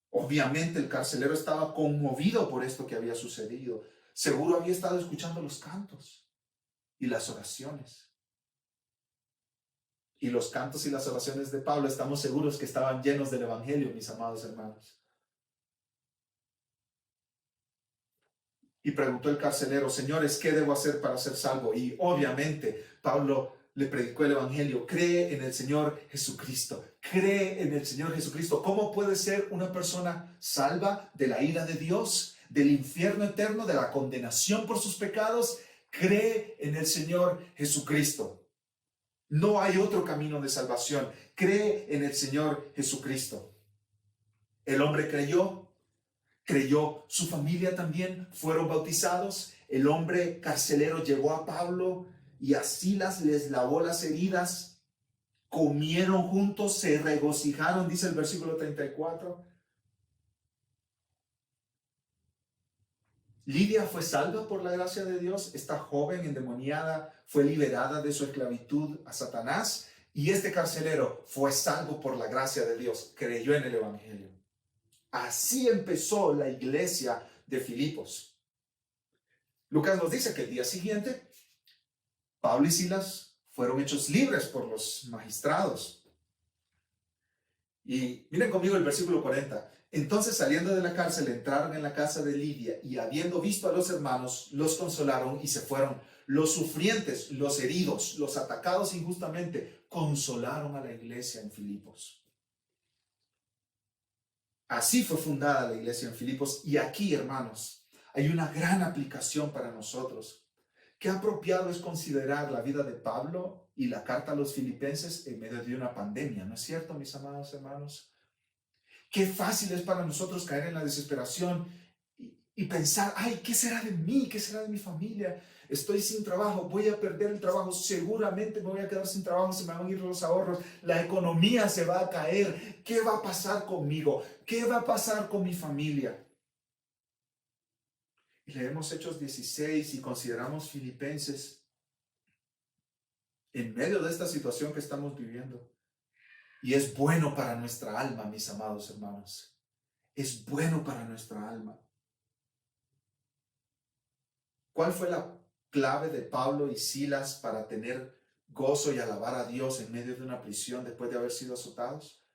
Obviamente el carcelero estaba conmovido por esto que había sucedido. Seguro había estado escuchando los cantos y las oraciones. Y los cantos y las oraciones de Pablo, estamos seguros que estaban llenos del evangelio, mis amados hermanos. Y preguntó el carcelero, señores, ¿qué debo hacer para ser salvo? Y obviamente Pablo le predicó el evangelio. Cree en el Señor Jesucristo. Cree en el Señor Jesucristo. ¿Cómo puede ser una persona salva de la ira de Dios, del infierno eterno, de la condenación por sus pecados? Cree en el Señor Jesucristo. No hay otro camino de salvación. Cree en el Señor Jesucristo. El hombre creyó, su familia también, fueron bautizados. El hombre carcelero llevó a Pablo y a Silas, les lavó las heridas, comieron juntos, se regocijaron, dice el versículo 34. Lidia fue salva por la gracia de Dios. Esta joven endemoniada fue liberada de su esclavitud a Satanás. Y este carcelero fue salvo por la gracia de Dios. Creyó en el evangelio. Así empezó la iglesia de Filipos. Lucas nos dice que el día siguiente, Pablo y Silas fueron hechos libres por los magistrados. Y miren conmigo el versículo 40. Entonces, saliendo de la cárcel, entraron en la casa de Lidia y habiendo visto a los hermanos, los consolaron y se fueron. Los sufrientes, los heridos, los atacados injustamente, consolaron a la iglesia en Filipos. Así fue fundada la iglesia en Filipos. Y aquí, hermanos, hay una gran aplicación para nosotros. Qué apropiado es considerar la vida de Pablo y la carta a los filipenses en medio de una pandemia, ¿no es cierto, mis amados hermanos? Qué fácil es para nosotros caer en la desesperación y pensar, ay, ¿qué será de mí? ¿Qué será de mi familia? Estoy sin trabajo, voy a perder el trabajo, seguramente me voy a quedar sin trabajo, se me van a ir los ahorros, la economía se va a caer. ¿Qué va a pasar conmigo? ¿Qué va a pasar con mi familia? Y leemos Hechos 16 y consideramos Filipenses en medio de esta situación que estamos viviendo. Y es bueno para nuestra alma, mis amados hermanos. Es bueno para nuestra alma. ¿Cuál fue la clave de Pablo y Silas para tener gozo y alabar a Dios en medio de una prisión después de haber sido azotados?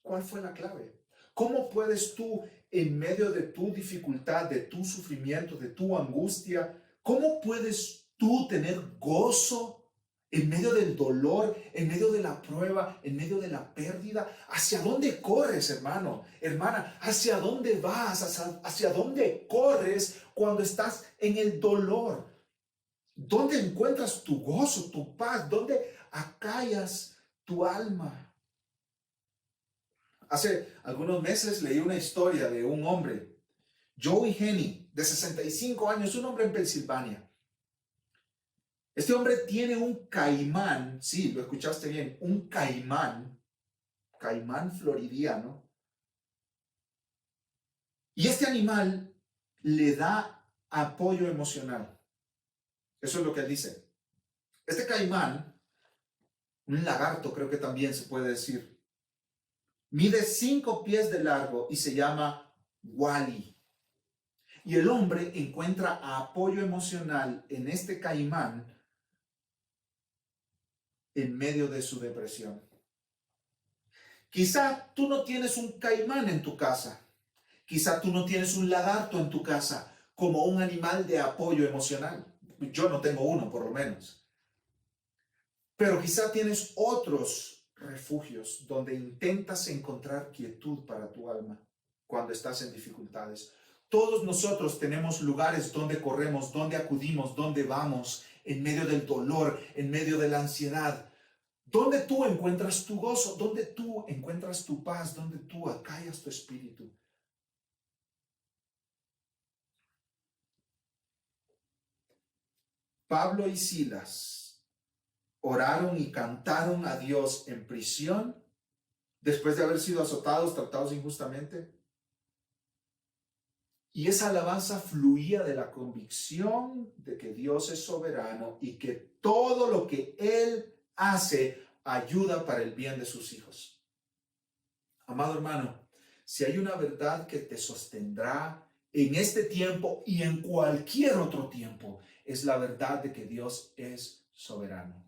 ¿Cuál fue la clave? ¿Cómo puedes tú, en medio de tu dificultad, de tu sufrimiento, de tu angustia, cómo puedes tú tener gozo en medio del dolor, en medio de la prueba, en medio de la pérdida? ¿Hacia dónde corres, hermano, hermana? ¿Hacia dónde vas? ¿Hacia dónde corres cuando estás en el dolor? ¿Dónde encuentras tu gozo, tu paz? ¿Dónde acallas tu alma? Hace algunos meses leí una historia de un hombre, Joey Henney, de 65 años, un hombre en Pensilvania. Este hombre tiene un caimán, sí, lo escuchaste bien, un caimán floridiano. Y este animal le da apoyo emocional. Eso es lo que él dice. Este caimán, un lagarto creo que también se puede decir, mide 5 pies de largo y se llama Wally. Y el hombre encuentra apoyo emocional en este caimán en medio de su depresión. Quizá tú no tienes un caimán en tu casa. Quizá tú no tienes un lagarto en tu casa como un animal de apoyo emocional. Yo no tengo uno, por lo menos. Pero quizá tienes otros refugios donde intentas encontrar quietud para tu alma cuando estás en dificultades. Todos nosotros tenemos lugares donde corremos, donde acudimos, donde vamos, en medio del dolor, en medio de la ansiedad. Donde tú encuentras tu gozo, donde tú encuentras tu paz, donde tú acallas tu espíritu. Pablo y Silas oraron y cantaron a Dios en prisión después de haber sido azotados, tratados injustamente. Y esa alabanza fluía de la convicción de que Dios es soberano y que todo lo que Él hace ayuda para el bien de sus hijos. Amado hermano, si hay una verdad que te sostendrá en este tiempo y en cualquier otro tiempo, es la verdad de que Dios es soberano.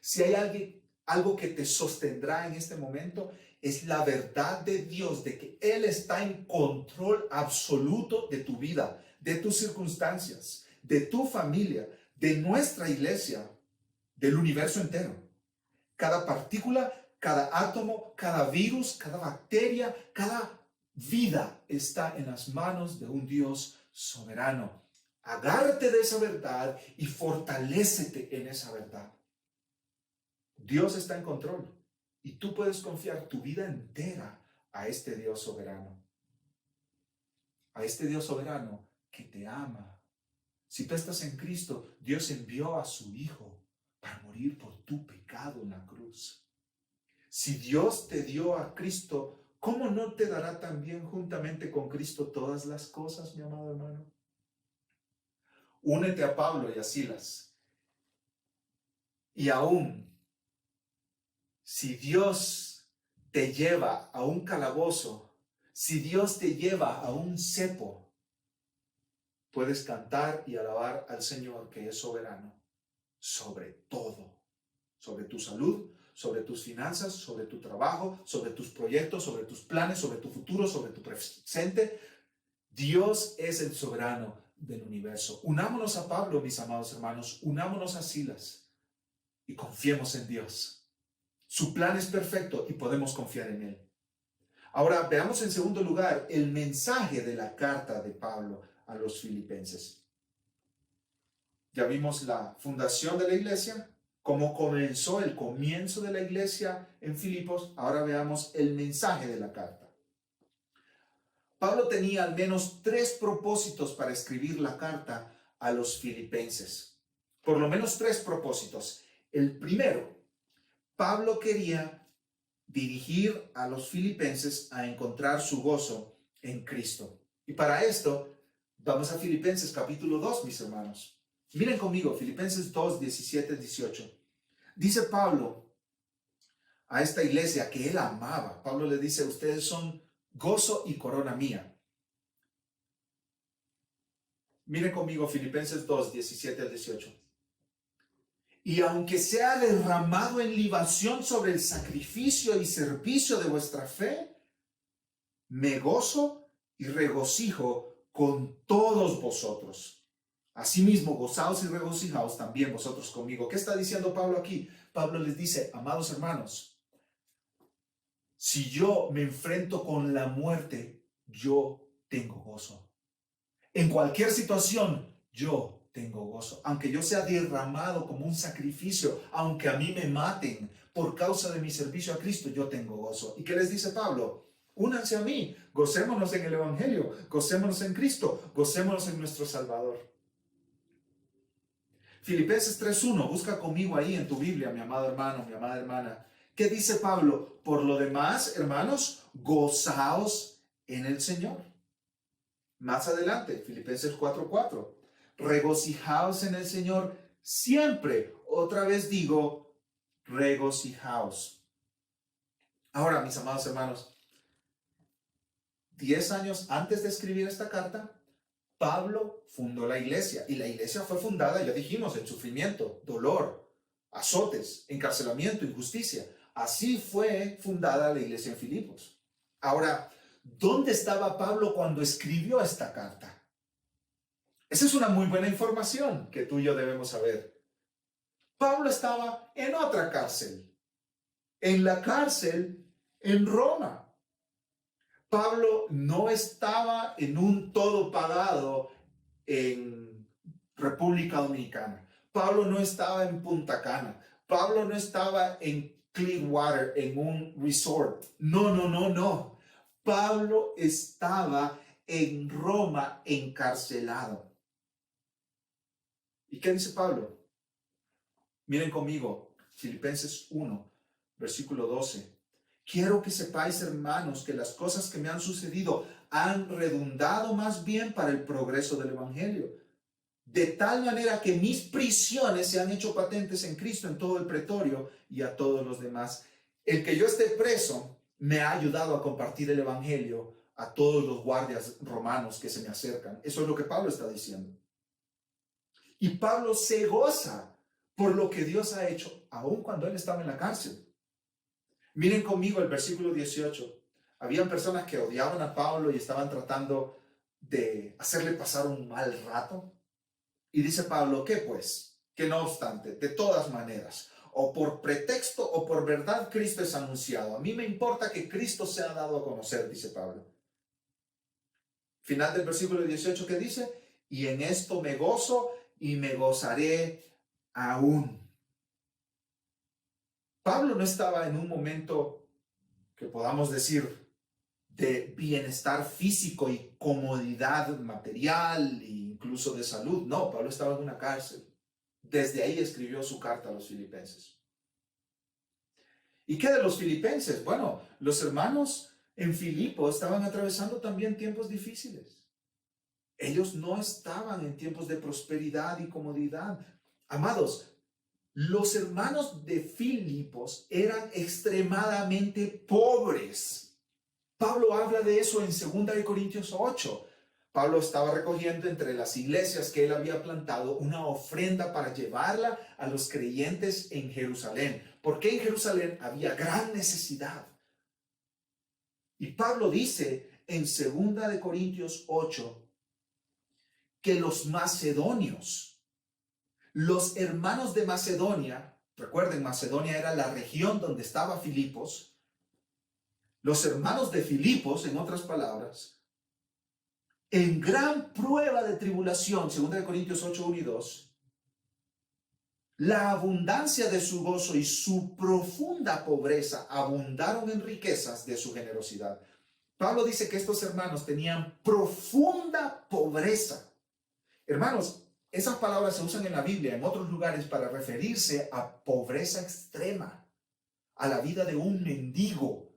Si hay algo que te sostendrá en este momento, es la verdad de Dios, de que Él está en control absoluto de tu vida, de tus circunstancias, de tu familia, de nuestra iglesia, del universo entero. Cada partícula, cada átomo, cada virus, cada bacteria, cada vida está en las manos de un Dios soberano. Agárrate de esa verdad y fortalécete en esa verdad. Dios está en control y tú puedes confiar tu vida entera a este Dios soberano. A este Dios soberano que te ama. Si tú estás en Cristo, Dios envió a su Hijo para morir por tu pecado en la cruz. Si Dios te dio a Cristo, ¿cómo no te dará también juntamente con Cristo todas las cosas, mi amado hermano? Únete a Pablo y a Silas. Y aún, si Dios te lleva a un calabozo, si Dios te lleva a un cepo, puedes cantar y alabar al Señor que es soberano sobre todo, sobre tu salud, sobre tus finanzas, sobre tu trabajo, sobre tus proyectos, sobre tus planes, sobre tu futuro, sobre tu presente. Dios es el soberano del universo. Unámonos a Pablo, mis amados hermanos, unámonos a Silas y confiemos en Dios. Su plan es perfecto y podemos confiar en Él. Ahora veamos en segundo lugar el mensaje de la carta de Pablo a los filipenses. Ya vimos la fundación de la iglesia, cómo comenzó el comienzo de la iglesia en Filipos. Ahora veamos el mensaje de la carta. Pablo tenía al menos 3 propósitos para escribir la carta a los filipenses. Por lo menos 3 propósitos. El primero, Pablo quería dirigir a los filipenses a encontrar su gozo en Cristo. Y para esto, vamos a Filipenses capítulo 2, mis hermanos. Miren conmigo, Filipenses 2, 17, 18. Dice Pablo a esta iglesia que él amaba. Pablo le dice, ustedes son gozo y corona mía. Miren conmigo, Filipenses 2, 17 al 18. Y aunque sea derramado en libación sobre el sacrificio y servicio de vuestra fe, me gozo y regocijo con todos vosotros. Asimismo, gozaos y regocijaos también vosotros conmigo. ¿Qué está diciendo Pablo aquí? Pablo les dice, amados hermanos, si yo me enfrento con la muerte, yo tengo gozo. En cualquier situación, yo tengo gozo. Aunque yo sea derramado como un sacrificio, aunque a mí me maten por causa de mi servicio a Cristo, yo tengo gozo. ¿Y qué les dice Pablo? Únanse a mí, gocémonos en el Evangelio, gocémonos en Cristo, gocémonos en nuestro Salvador. Filipenses 3:1, busca conmigo ahí en tu Biblia, mi amado hermano, mi amada hermana. ¿Qué dice Pablo? Por lo demás, hermanos, gozaos en el Señor. Más adelante, Filipenses 4:4, regocijaos en el Señor siempre. Otra vez digo, regocijaos. Ahora, mis amados hermanos, 10 años antes de escribir esta carta, Pablo fundó la iglesia y la iglesia fue fundada, ya dijimos, en sufrimiento, dolor, azotes, encarcelamiento, injusticia. Así fue fundada la iglesia en Filipos. Ahora, ¿dónde estaba Pablo cuando escribió esta carta? Esa es una muy buena información que tú y yo debemos saber. Pablo estaba en otra cárcel, en la cárcel en Roma. Pablo no estaba en un todo pagado en República Dominicana. Pablo no estaba en Punta Cana. Pablo no estaba en Clearwater, en un resort. No. Pablo estaba en Roma encarcelado. ¿Y qué dice Pablo? Miren conmigo, Filipenses 1, versículo 12. Quiero que sepáis, hermanos, que las cosas que me han sucedido han redundado más bien para el progreso del evangelio. De tal manera que mis prisiones se han hecho patentes en Cristo en todo el pretorio y a todos los demás. El que yo esté preso me ha ayudado a compartir el evangelio a todos los guardias romanos que se me acercan. Eso es lo que Pablo está diciendo. Y Pablo se goza por lo que Dios ha hecho, aun cuando él estaba en la cárcel. Miren conmigo el versículo 18. Habían personas que odiaban a Pablo y estaban tratando de hacerle pasar un mal rato. Y dice Pablo, ¿qué pues? Que no obstante, de todas maneras, o por pretexto o por verdad, Cristo es anunciado. A mí me importa que Cristo sea dado a conocer, dice Pablo. Final del versículo 18, ¿qué dice? Y en esto me gozo y me gozaré aún. Pablo no estaba en un momento que podamos decir de bienestar físico y comodidad material e incluso de salud. No, Pablo estaba en una cárcel. Desde ahí escribió su carta a los filipenses. ¿Y qué de los filipenses? Bueno, los hermanos en Filipo estaban atravesando también tiempos difíciles. Ellos no estaban en tiempos de prosperidad y comodidad. Amados, los hermanos de Filipos eran extremadamente pobres. Pablo habla de eso en 2 Corintios 8. Pablo estaba recogiendo entre las iglesias que él había plantado una ofrenda para llevarla a los creyentes en Jerusalén, porque en Jerusalén había gran necesidad. Y Pablo dice en 2 Corintios 8 que los macedonios, los hermanos de Macedonia, recuerden, Macedonia era la región donde estaba Filipos, los hermanos de Filipos, en otras palabras, en gran prueba de tribulación, 2 Corintios 8, 1 y 2, la abundancia de su gozo y su profunda pobreza abundaron en riquezas de su generosidad. Pablo dice que estos hermanos tenían profunda pobreza. Hermanos, esas palabras se usan en la Biblia, en otros lugares, para referirse a pobreza extrema, a la vida de un mendigo.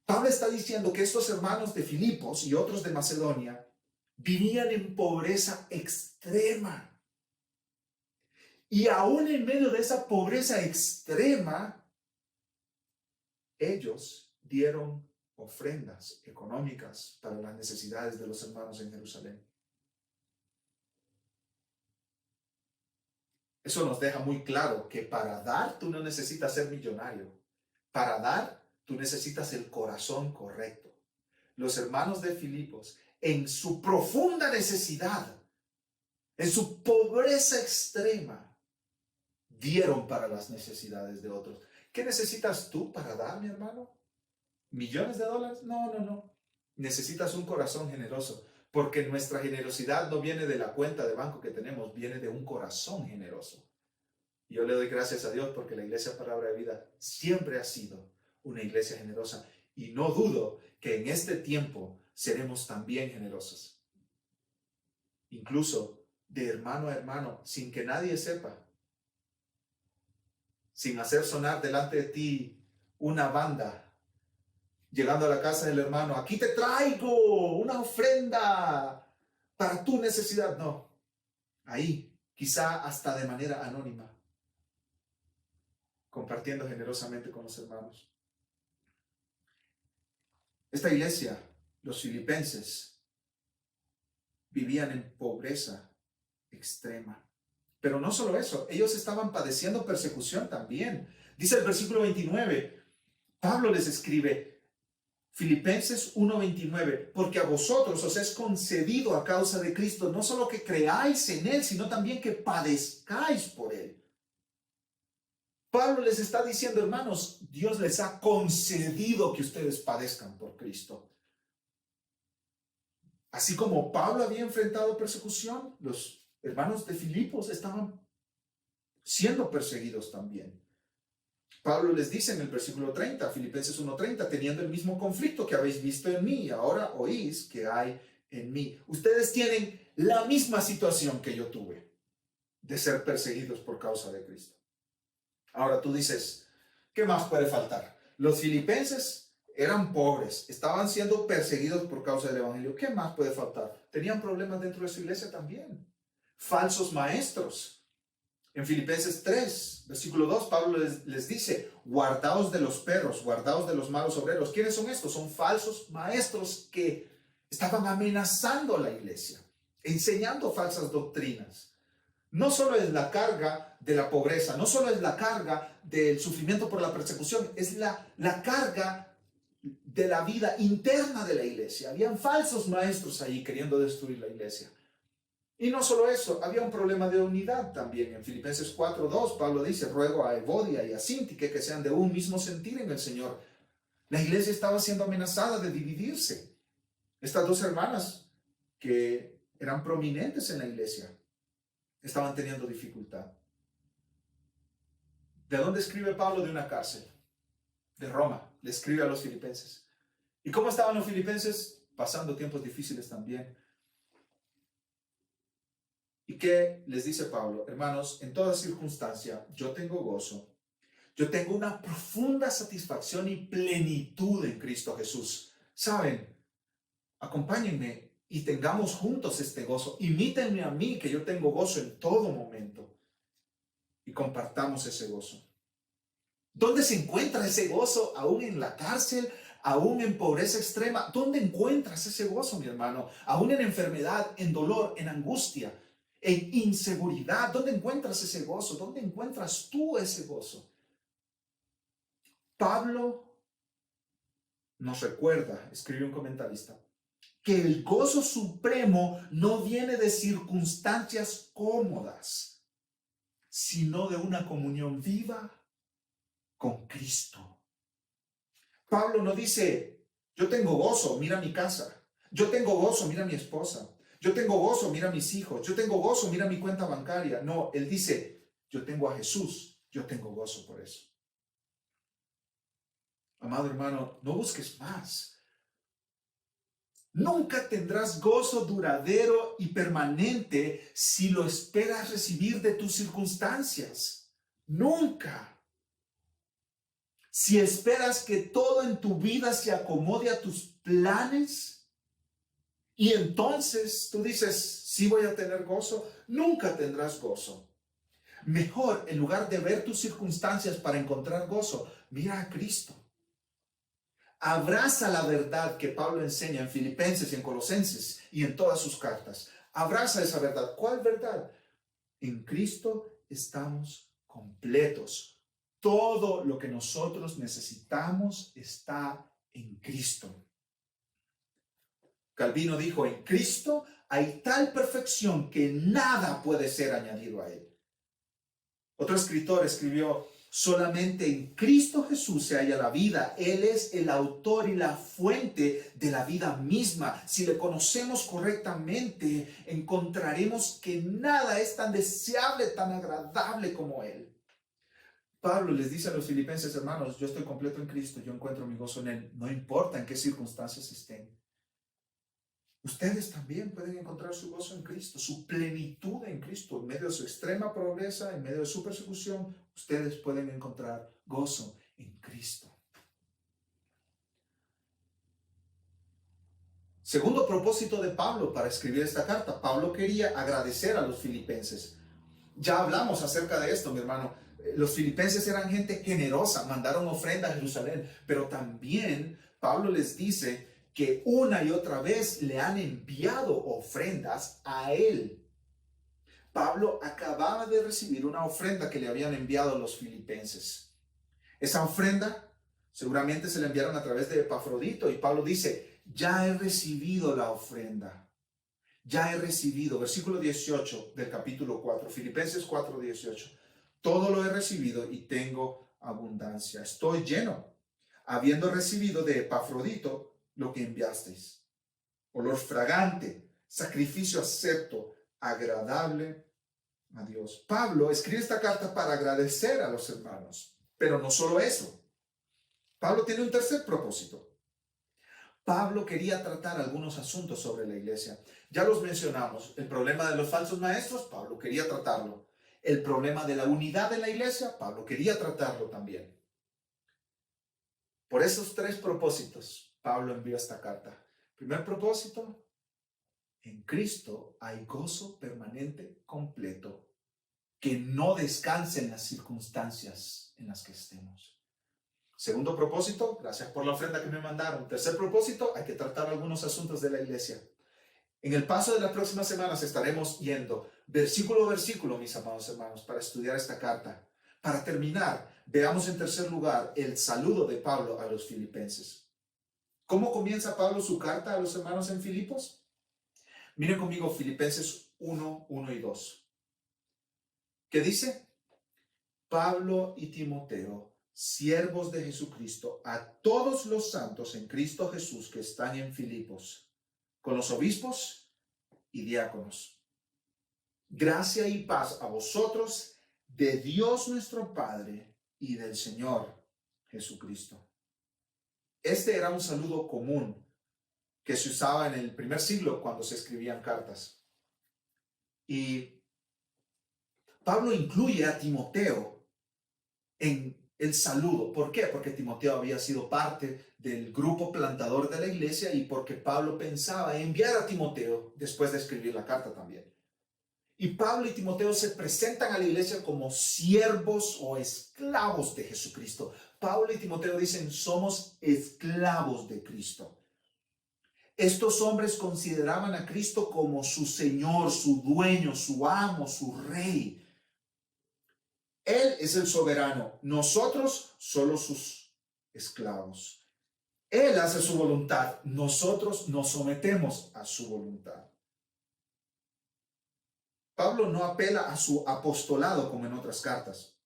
Pablo está diciendo que estos hermanos de Filipos y otros de Macedonia vivían en pobreza extrema. Y aún en medio de esa pobreza extrema, ellos dieron ofrendas económicas para las necesidades de los hermanos en Jerusalén. Eso nos deja muy claro que para dar tú no necesitas ser millonario. Para dar tú necesitas el corazón correcto. Los hermanos de Filipos, en su profunda necesidad, en su pobreza extrema, dieron para las necesidades de otros. ¿Qué necesitas tú para dar, mi hermano? ¿Millones de dólares? No. Necesitas un corazón generoso. Porque nuestra generosidad no viene de la cuenta de banco que tenemos, viene de un corazón generoso. Y yo le doy gracias a Dios porque la Iglesia Palabra de Vida siempre ha sido una iglesia generosa. Y no dudo que en este tiempo seremos también generosos. Incluso de hermano a hermano, sin que nadie sepa. Sin hacer sonar delante de ti una banda. Llegando a la casa del hermano, aquí te traigo una ofrenda para tu necesidad. No, ahí, quizá hasta de manera anónima, compartiendo generosamente con los hermanos. Esta iglesia, los filipenses, vivían en pobreza extrema. Pero no solo eso, ellos estaban padeciendo persecución también. Dice el versículo 29, Pablo les escribe, Filipenses 1:29, porque a vosotros os es concedido a causa de Cristo, no solo que creáis en Él, sino también que padezcáis por Él. Pablo les está diciendo, hermanos, Dios les ha concedido que ustedes padezcan por Cristo. Así como Pablo había enfrentado persecución, los hermanos de Filipos estaban siendo perseguidos también. Pablo les dice en el versículo 30, Filipenses 1:30, teniendo el mismo conflicto que habéis visto en mí, ahora oís que hay en mí. Ustedes tienen la misma situación que yo tuve, de ser perseguidos por causa de Cristo. Ahora tú dices, ¿qué más puede faltar? Los filipenses eran pobres, estaban siendo perseguidos por causa del evangelio. ¿Qué más puede faltar? Tenían problemas dentro de su iglesia también. Falsos maestros. En Filipenses 3, versículo 2, Pablo les dice, guardaos de los perros, guardaos de los malos obreros. ¿Quiénes son estos? Son falsos maestros que estaban amenazando a la iglesia, enseñando falsas doctrinas. No solo es la carga de la pobreza, no solo es la carga del sufrimiento por la persecución, es la carga de la vida interna de la iglesia. Habían falsos maestros ahí queriendo destruir la iglesia. Y no solo eso, había un problema de unidad también. En Filipenses 4:2, Pablo dice, ruego a Evodia y a Síntique que sean de un mismo sentir en el Señor. La iglesia estaba siendo amenazada de dividirse. Estas dos hermanas que eran prominentes en la iglesia estaban teniendo dificultad. ¿De dónde escribe Pablo? De una cárcel, de Roma. Le escribe a los filipenses. ¿Y cómo estaban los filipenses? Pasando tiempos difíciles también. ¿Y qué les dice Pablo? Hermanos, en toda circunstancia yo tengo gozo. Yo tengo una profunda satisfacción y plenitud en Cristo Jesús. ¿Saben? Acompáñenme y tengamos juntos este gozo. Imítenme a mí, que yo tengo gozo en todo momento. Y compartamos ese gozo. ¿Dónde se encuentra ese gozo? Aún en la cárcel, aún en pobreza extrema. ¿Dónde encuentras ese gozo, mi hermano? Aún en enfermedad, en dolor, en angustia, en inseguridad. ¿Dónde encuentras ese gozo? ¿Dónde encuentras tú ese gozo? Pablo nos recuerda, escribe un comentarista, que el gozo supremo no viene de circunstancias cómodas, sino de una comunión viva con Cristo. Pablo no dice, yo tengo gozo, mira mi casa. Yo tengo gozo, mira mi esposa. Yo tengo gozo, mira mis hijos. Yo tengo gozo, mira mi cuenta bancaria. No, él dice, yo tengo a Jesús, yo tengo gozo por eso. Amado hermano, no busques más. Nunca tendrás gozo duradero y permanente si lo esperas recibir de tus circunstancias. Nunca. Si esperas que todo en tu vida se acomode a tus planes y entonces tú dices, sí voy a tener gozo, nunca tendrás gozo. Mejor, en lugar de ver tus circunstancias para encontrar gozo, mira a Cristo. Abraza la verdad que Pablo enseña en Filipenses, en Colosenses y en todas sus cartas. Abraza esa verdad. ¿Cuál verdad? En Cristo estamos completos. Todo lo que nosotros necesitamos está en Cristo. Calvino dijo, en Cristo hay tal perfección que nada puede ser añadido a él. Otro escritor escribió, solamente en Cristo Jesús se halla la vida. Él es el autor y la fuente de la vida misma. Si le conocemos correctamente, encontraremos que nada es tan deseable, tan agradable como Él. Pablo les dice a los filipenses, hermanos, yo estoy completo en Cristo, yo encuentro mi gozo en Él. No importa en qué circunstancias estén. Ustedes también pueden encontrar su gozo en Cristo, su plenitud en Cristo. En medio de su extrema pobreza, en medio de su persecución, ustedes pueden encontrar gozo en Cristo. Segundo propósito de Pablo para escribir esta carta. Pablo quería agradecer a los filipenses. Ya hablamos acerca de esto, mi hermano. Los filipenses eran gente generosa, mandaron ofrenda a Jerusalén, pero también Pablo les dice que una y otra vez le han enviado ofrendas a él. Pablo acababa de recibir una ofrenda que le habían enviado los filipenses. Esa ofrenda seguramente se la enviaron a través de Epafrodito y Pablo dice, ya he recibido la ofrenda. Ya he recibido, versículo 18 del capítulo 4, Filipenses 4:18. todo lo he recibido y tengo abundancia. Estoy lleno, habiendo recibido de Epafrodito lo que enviasteis. Olor fragante, sacrificio acepto, agradable a Dios. Pablo escribe esta carta para agradecer a los hermanos, pero no solo eso. Pablo tiene un tercer propósito. Pablo quería tratar algunos asuntos sobre la iglesia. Ya los mencionamos. El problema de los falsos maestros, Pablo quería tratarlo. El problema de la unidad de la iglesia, Pablo quería tratarlo también. Por esos tres propósitos, Pablo envió esta carta. Primer propósito, en Cristo hay gozo permanente completo, que no descanse en las circunstancias en las que estemos. Segundo propósito, gracias por la ofrenda que me mandaron. Tercer propósito, hay que tratar algunos asuntos de la iglesia. En el paso de las próximas semanas estaremos yendo versículo a versículo, mis amados hermanos, para estudiar esta carta. Para terminar, veamos en tercer lugar el saludo de Pablo a los filipenses. ¿Cómo comienza Pablo su carta a los hermanos en Filipos? Miren conmigo Filipenses 1, 1 y 2. ¿Qué dice? Pablo y Timoteo, siervos de Jesucristo, a todos los santos en Cristo Jesús que están en Filipos, con los obispos y diáconos. Gracia y paz a vosotros, de Dios nuestro Padre y del Señor Jesucristo. Este era un saludo común que se usaba en el primer siglo cuando se escribían cartas. Y Pablo incluye a Timoteo en el saludo. ¿Por qué? Porque Timoteo había sido parte del grupo plantador de la iglesia y porque Pablo pensaba enviar a Timoteo después de escribir la carta también. Y Pablo y Timoteo se presentan a la iglesia como siervos o esclavos de Jesucristo. Pablo y Timoteo dicen, somos esclavos de Cristo. Estos hombres consideraban a Cristo como su Señor, su dueño, su amo, su rey. Él es el soberano, nosotros solo sus esclavos. Él hace su voluntad, nosotros nos sometemos a su voluntad. Pablo no apela a su apostolado como en otras cartas.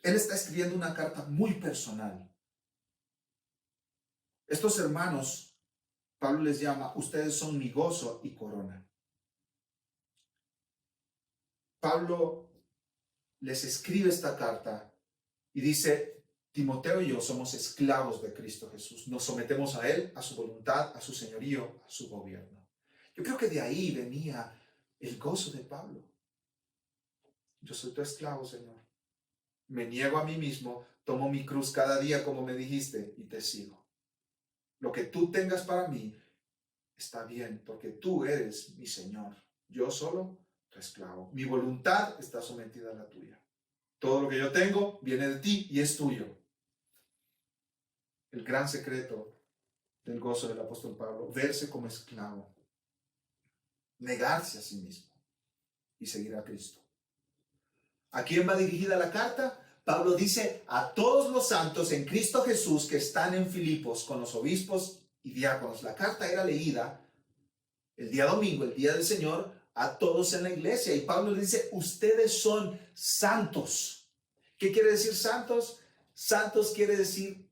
Él está escribiendo una carta muy personal. Estos hermanos, Pablo les llama, ustedes son mi gozo y corona. Pablo les escribe esta carta y dice, Timoteo y yo somos esclavos de Cristo Jesús. Nos sometemos a Él, a su voluntad, a su señorío, a su gobierno. Yo creo que de ahí venía el gozo de Pablo. Yo soy tu esclavo, Señor. Me niego a mí mismo, tomo mi cruz cada día como me dijiste y te sigo. Lo que tú tengas para mí está bien, porque tú eres mi Señor. Yo solo tu esclavo. Mi voluntad está sometida a la tuya. Todo lo que yo tengo viene de ti y es tuyo. El gran secreto del gozo del apóstol Pablo, verse como esclavo, negarse a sí mismo y seguir a Cristo. ¿A quién va dirigida la carta? Pablo dice a todos los santos en Cristo Jesús que están en Filipos con los obispos y diáconos. La carta era leída el día domingo, el día del Señor, a todos en la iglesia. Y Pablo le dice, ustedes son santos. ¿Qué quiere decir santos? Santos quiere decir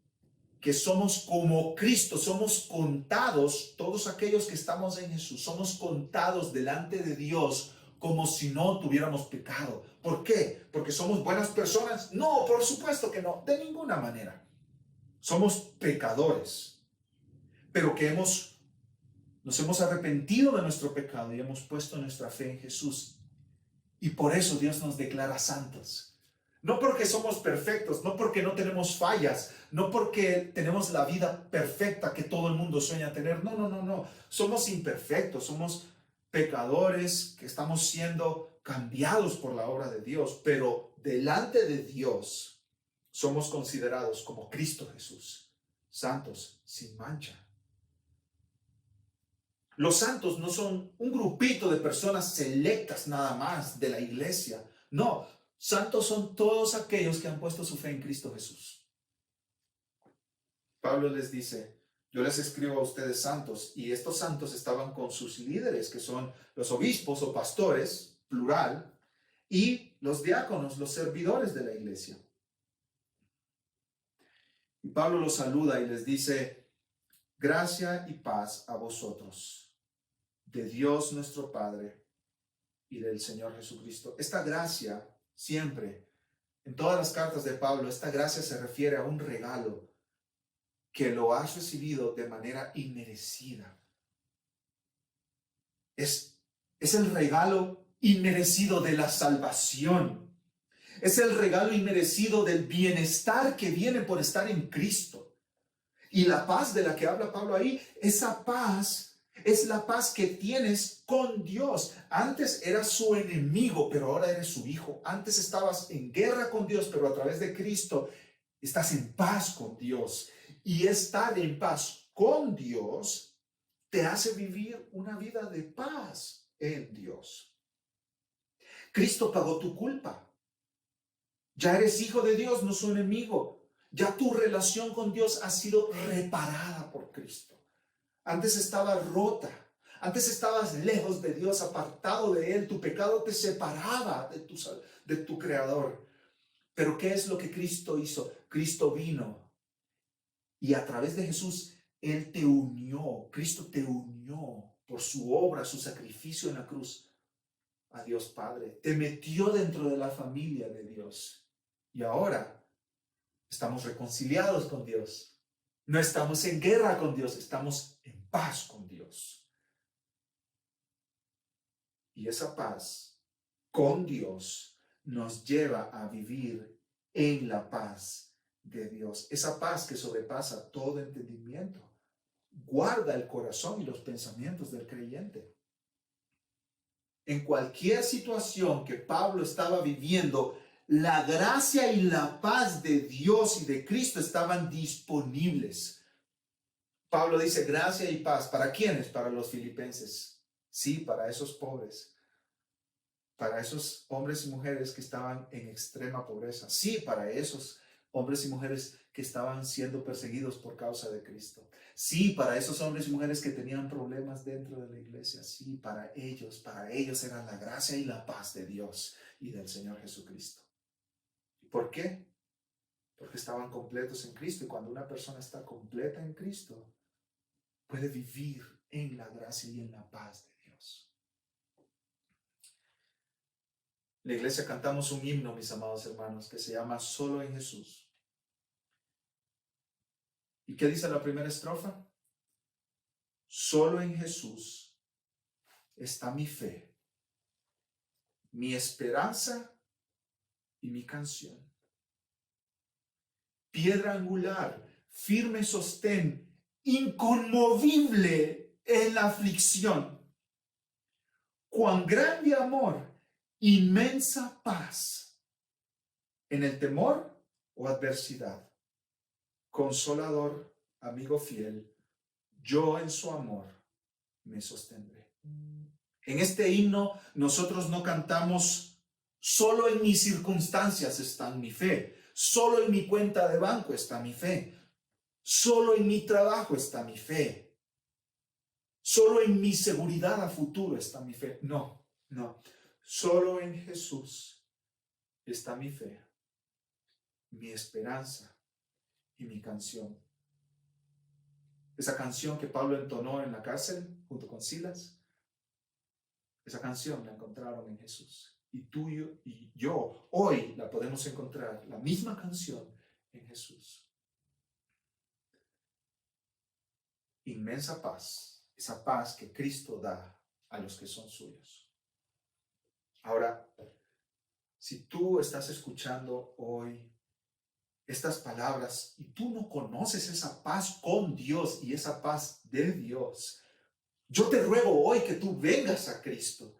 que somos como Cristo, somos contados, todos aquellos que estamos en Jesús, somos contados delante de Dios como si no tuviéramos pecado. ¿Por qué? ¿Porque somos buenas personas? No, por supuesto que no, de ninguna manera. Somos pecadores, pero que nos hemos arrepentido de nuestro pecado y hemos puesto nuestra fe en Jesús. Y por eso Dios nos declara santos. No porque somos perfectos, no porque no tenemos fallas, no porque tenemos la vida perfecta que todo el mundo sueña tener. No. Somos imperfectos, somos pecadores que estamos siendo cambiados por la obra de Dios, pero delante de Dios somos considerados como Cristo Jesús, santos sin mancha. Los santos no son un grupito de personas selectas nada más de la iglesia. No, santos son todos aquellos que han puesto su fe en Cristo Jesús. Pablo les dice, yo les escribo a ustedes santos, y estos santos estaban con sus líderes, que son los obispos o pastores, plural, y los diáconos, los servidores de la iglesia. Y Pablo los saluda y les dice: gracia y paz a vosotros, de Dios nuestro Padre y del Señor Jesucristo. Esta gracia siempre, en todas las cartas de Pablo, esta gracia se refiere a un regalo que lo has recibido de manera inmerecida. Es el regalo inmerecido de la salvación. Es el regalo inmerecido del bienestar que viene por estar en Cristo. Y la paz de la que habla Pablo ahí, esa paz es la paz que tienes con Dios. Antes eras su enemigo, pero ahora eres su hijo. Antes estabas en guerra con Dios, pero a través de Cristo estás en paz con Dios. Y estar en paz con Dios te hace vivir una vida de paz en Dios. Cristo pagó tu culpa. Ya eres hijo de Dios, no su enemigo. Ya tu relación con Dios ha sido reparada por Cristo. Antes estaba rota. Antes estabas lejos de Dios, apartado de Él. Tu pecado te separaba de tu Creador. Pero ¿qué es lo que Cristo hizo? Cristo vino y a través de Jesús, Él te unió. Cristo te unió por su obra, su sacrificio en la cruz a Dios Padre. Te metió dentro de la familia de Dios. Y ahora estamos reconciliados con Dios. No estamos en guerra con Dios, estamos en paz con Dios. Y esa paz con Dios nos lleva a vivir en la paz de Dios. Esa paz que sobrepasa todo entendimiento. Guarda el corazón y los pensamientos del creyente. En cualquier situación que Pablo estaba viviendo, la gracia y la paz de Dios y de Cristo estaban disponibles. Pablo dice gracia y paz. ¿Para quiénes? Para los filipenses. Sí, para esos pobres. Para esos hombres y mujeres que estaban en extrema pobreza. Sí, para esos hombres y mujeres que estaban siendo perseguidos por causa de Cristo. Sí, para esos hombres y mujeres que tenían problemas dentro de la iglesia. Sí, para ellos era la gracia y la paz de Dios y del Señor Jesucristo. ¿Por qué? Porque estaban completos en Cristo. Y cuando una persona está completa en Cristo, puede vivir en la gracia y en la paz de Dios. En la iglesia cantamos un himno, mis amados hermanos, que se llama Solo en Jesús. ¿Y qué dice la primera estrofa? Solo en Jesús está mi fe, mi esperanza y mi canción. Piedra angular, firme sostén, inconmovible en la aflicción. Cuán grande amor, inmensa paz en el temor o adversidad. Consolador, amigo fiel, yo en su amor me sostendré. En este himno nosotros no cantamos solo en mis circunstancias está mi fe, solo en mi cuenta de banco está mi fe, solo en mi trabajo está mi fe, solo en mi seguridad a futuro está mi fe. No, solo en Jesús está mi fe, mi esperanza y mi canción. Esa canción que Pablo entonó en la cárcel junto con Silas, esa canción la encontraron en Jesús. Y tú y yo hoy la podemos encontrar, la misma canción en Jesús. Inmensa paz, esa paz que Cristo da a los que son suyos. Ahora, si tú estás escuchando hoy estas palabras y tú no conoces esa paz con Dios y esa paz de Dios, yo te ruego hoy que tú vengas a Cristo.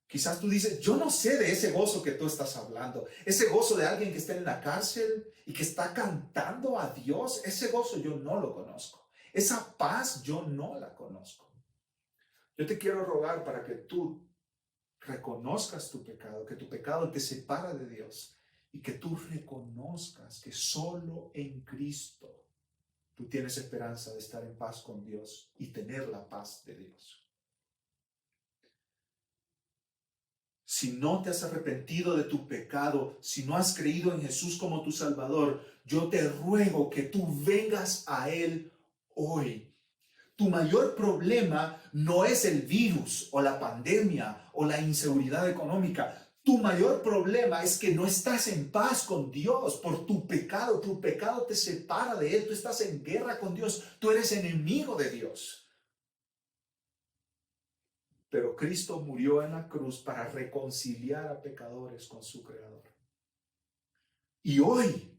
Quizás tú dices, yo no sé de ese gozo que tú estás hablando, ese gozo de alguien que está en la cárcel y que está cantando a Dios, ese gozo yo no lo conozco, esa paz yo no la conozco. Yo te quiero rogar para que tú reconozcas tu pecado, que tu pecado te separa de Dios y que tú reconozcas que solo en Cristo tú tienes esperanza de estar en paz con Dios y tener la paz de Dios. si no te has arrepentido de tu pecado, si no has creído en Jesús como tu Salvador, yo te ruego que tú vengas a Él hoy. Tu mayor problema no es el virus o la pandemia o la inseguridad económica. Tu mayor problema es que no estás en paz con Dios por tu pecado. Tu pecado te separa de Él. Tú estás en guerra con Dios. Tú eres enemigo de Dios. Pero Cristo murió en la cruz para reconciliar a pecadores con su Creador. Y hoy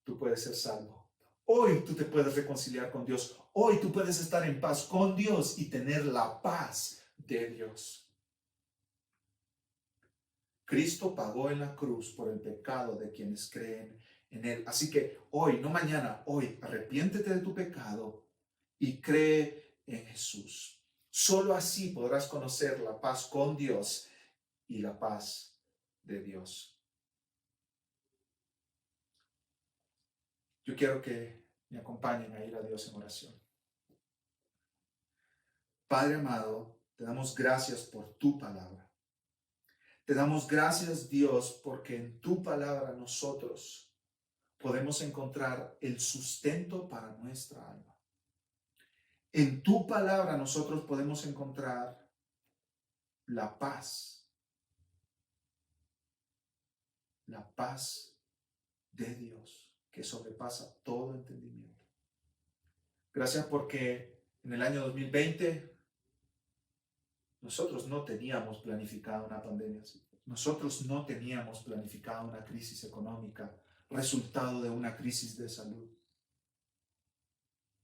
tú puedes ser salvo. Hoy tú te puedes reconciliar con Dios. Hoy tú puedes estar en paz con Dios y tener la paz de Dios. Cristo pagó en la cruz por el pecado de quienes creen en Él. Así que hoy, no mañana, hoy, arrepiéntete de tu pecado y cree en Jesús. Solo así podrás conocer la paz con Dios y la paz de Dios. Yo quiero que me acompañen a ir a Dios en oración. Padre amado, te damos gracias por tu palabra. Te damos gracias, Dios, porque en tu palabra nosotros podemos encontrar el sustento para nuestra alma. En tu palabra nosotros podemos encontrar la paz de Dios que sobrepasa todo entendimiento. Gracias porque en el año 2020 nosotros no teníamos planificado una pandemia así. Nosotros no teníamos planificado una crisis económica, resultado de una crisis de salud.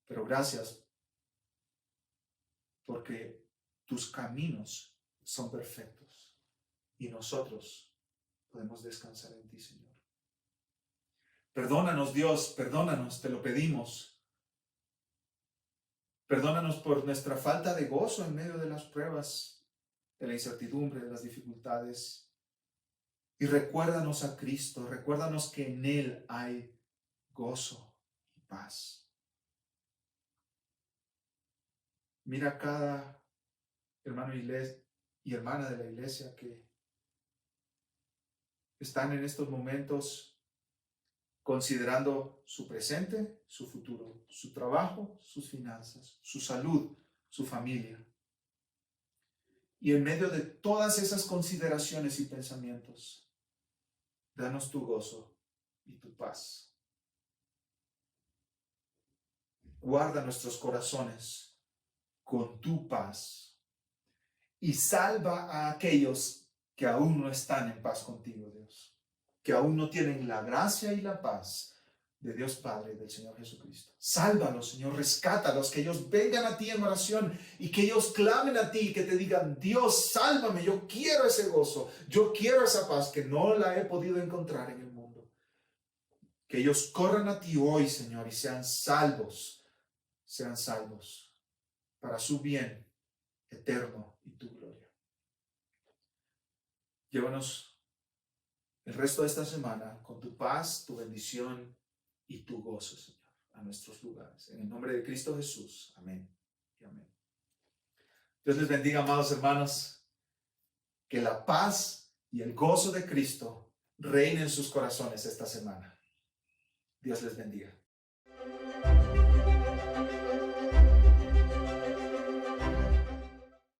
Pero gracias porque tus caminos son perfectos y nosotros podemos descansar en ti, Señor. Perdónanos, Dios, perdónanos, te lo pedimos. Perdónanos por nuestra falta de gozo en medio de las pruebas, de la incertidumbre, de las dificultades. Y recuérdanos a Cristo, recuérdanos que en Él hay gozo y paz. Mira a cada hermano y hermana de la iglesia que están en estos momentos considerando su presente, su futuro, su trabajo, sus finanzas, su salud, su familia. Y en medio de todas esas consideraciones y pensamientos, danos tu gozo y tu paz. Guarda nuestros corazones con tu paz y salva a aquellos que aún no están en paz contigo, Dios, que aún no tienen la gracia y la paz de Dios Padre y del Señor Jesucristo. Sálvalos, Señor, rescátalos, que ellos vengan a ti en oración y que ellos clamen a ti y que te digan, Dios, sálvame, yo quiero ese gozo, yo quiero esa paz que no la he podido encontrar en el mundo. Que ellos corran a ti hoy, Señor, y sean salvos para su bien eterno y tu gloria. Llévanos el resto de esta semana con tu paz, tu bendición y tu gozo, Señor, a nuestros lugares. En el nombre de Cristo Jesús. Amén y amén. Dios les bendiga, amados hermanos. Que la paz y el gozo de Cristo reinen en sus corazones esta semana. Dios les bendiga.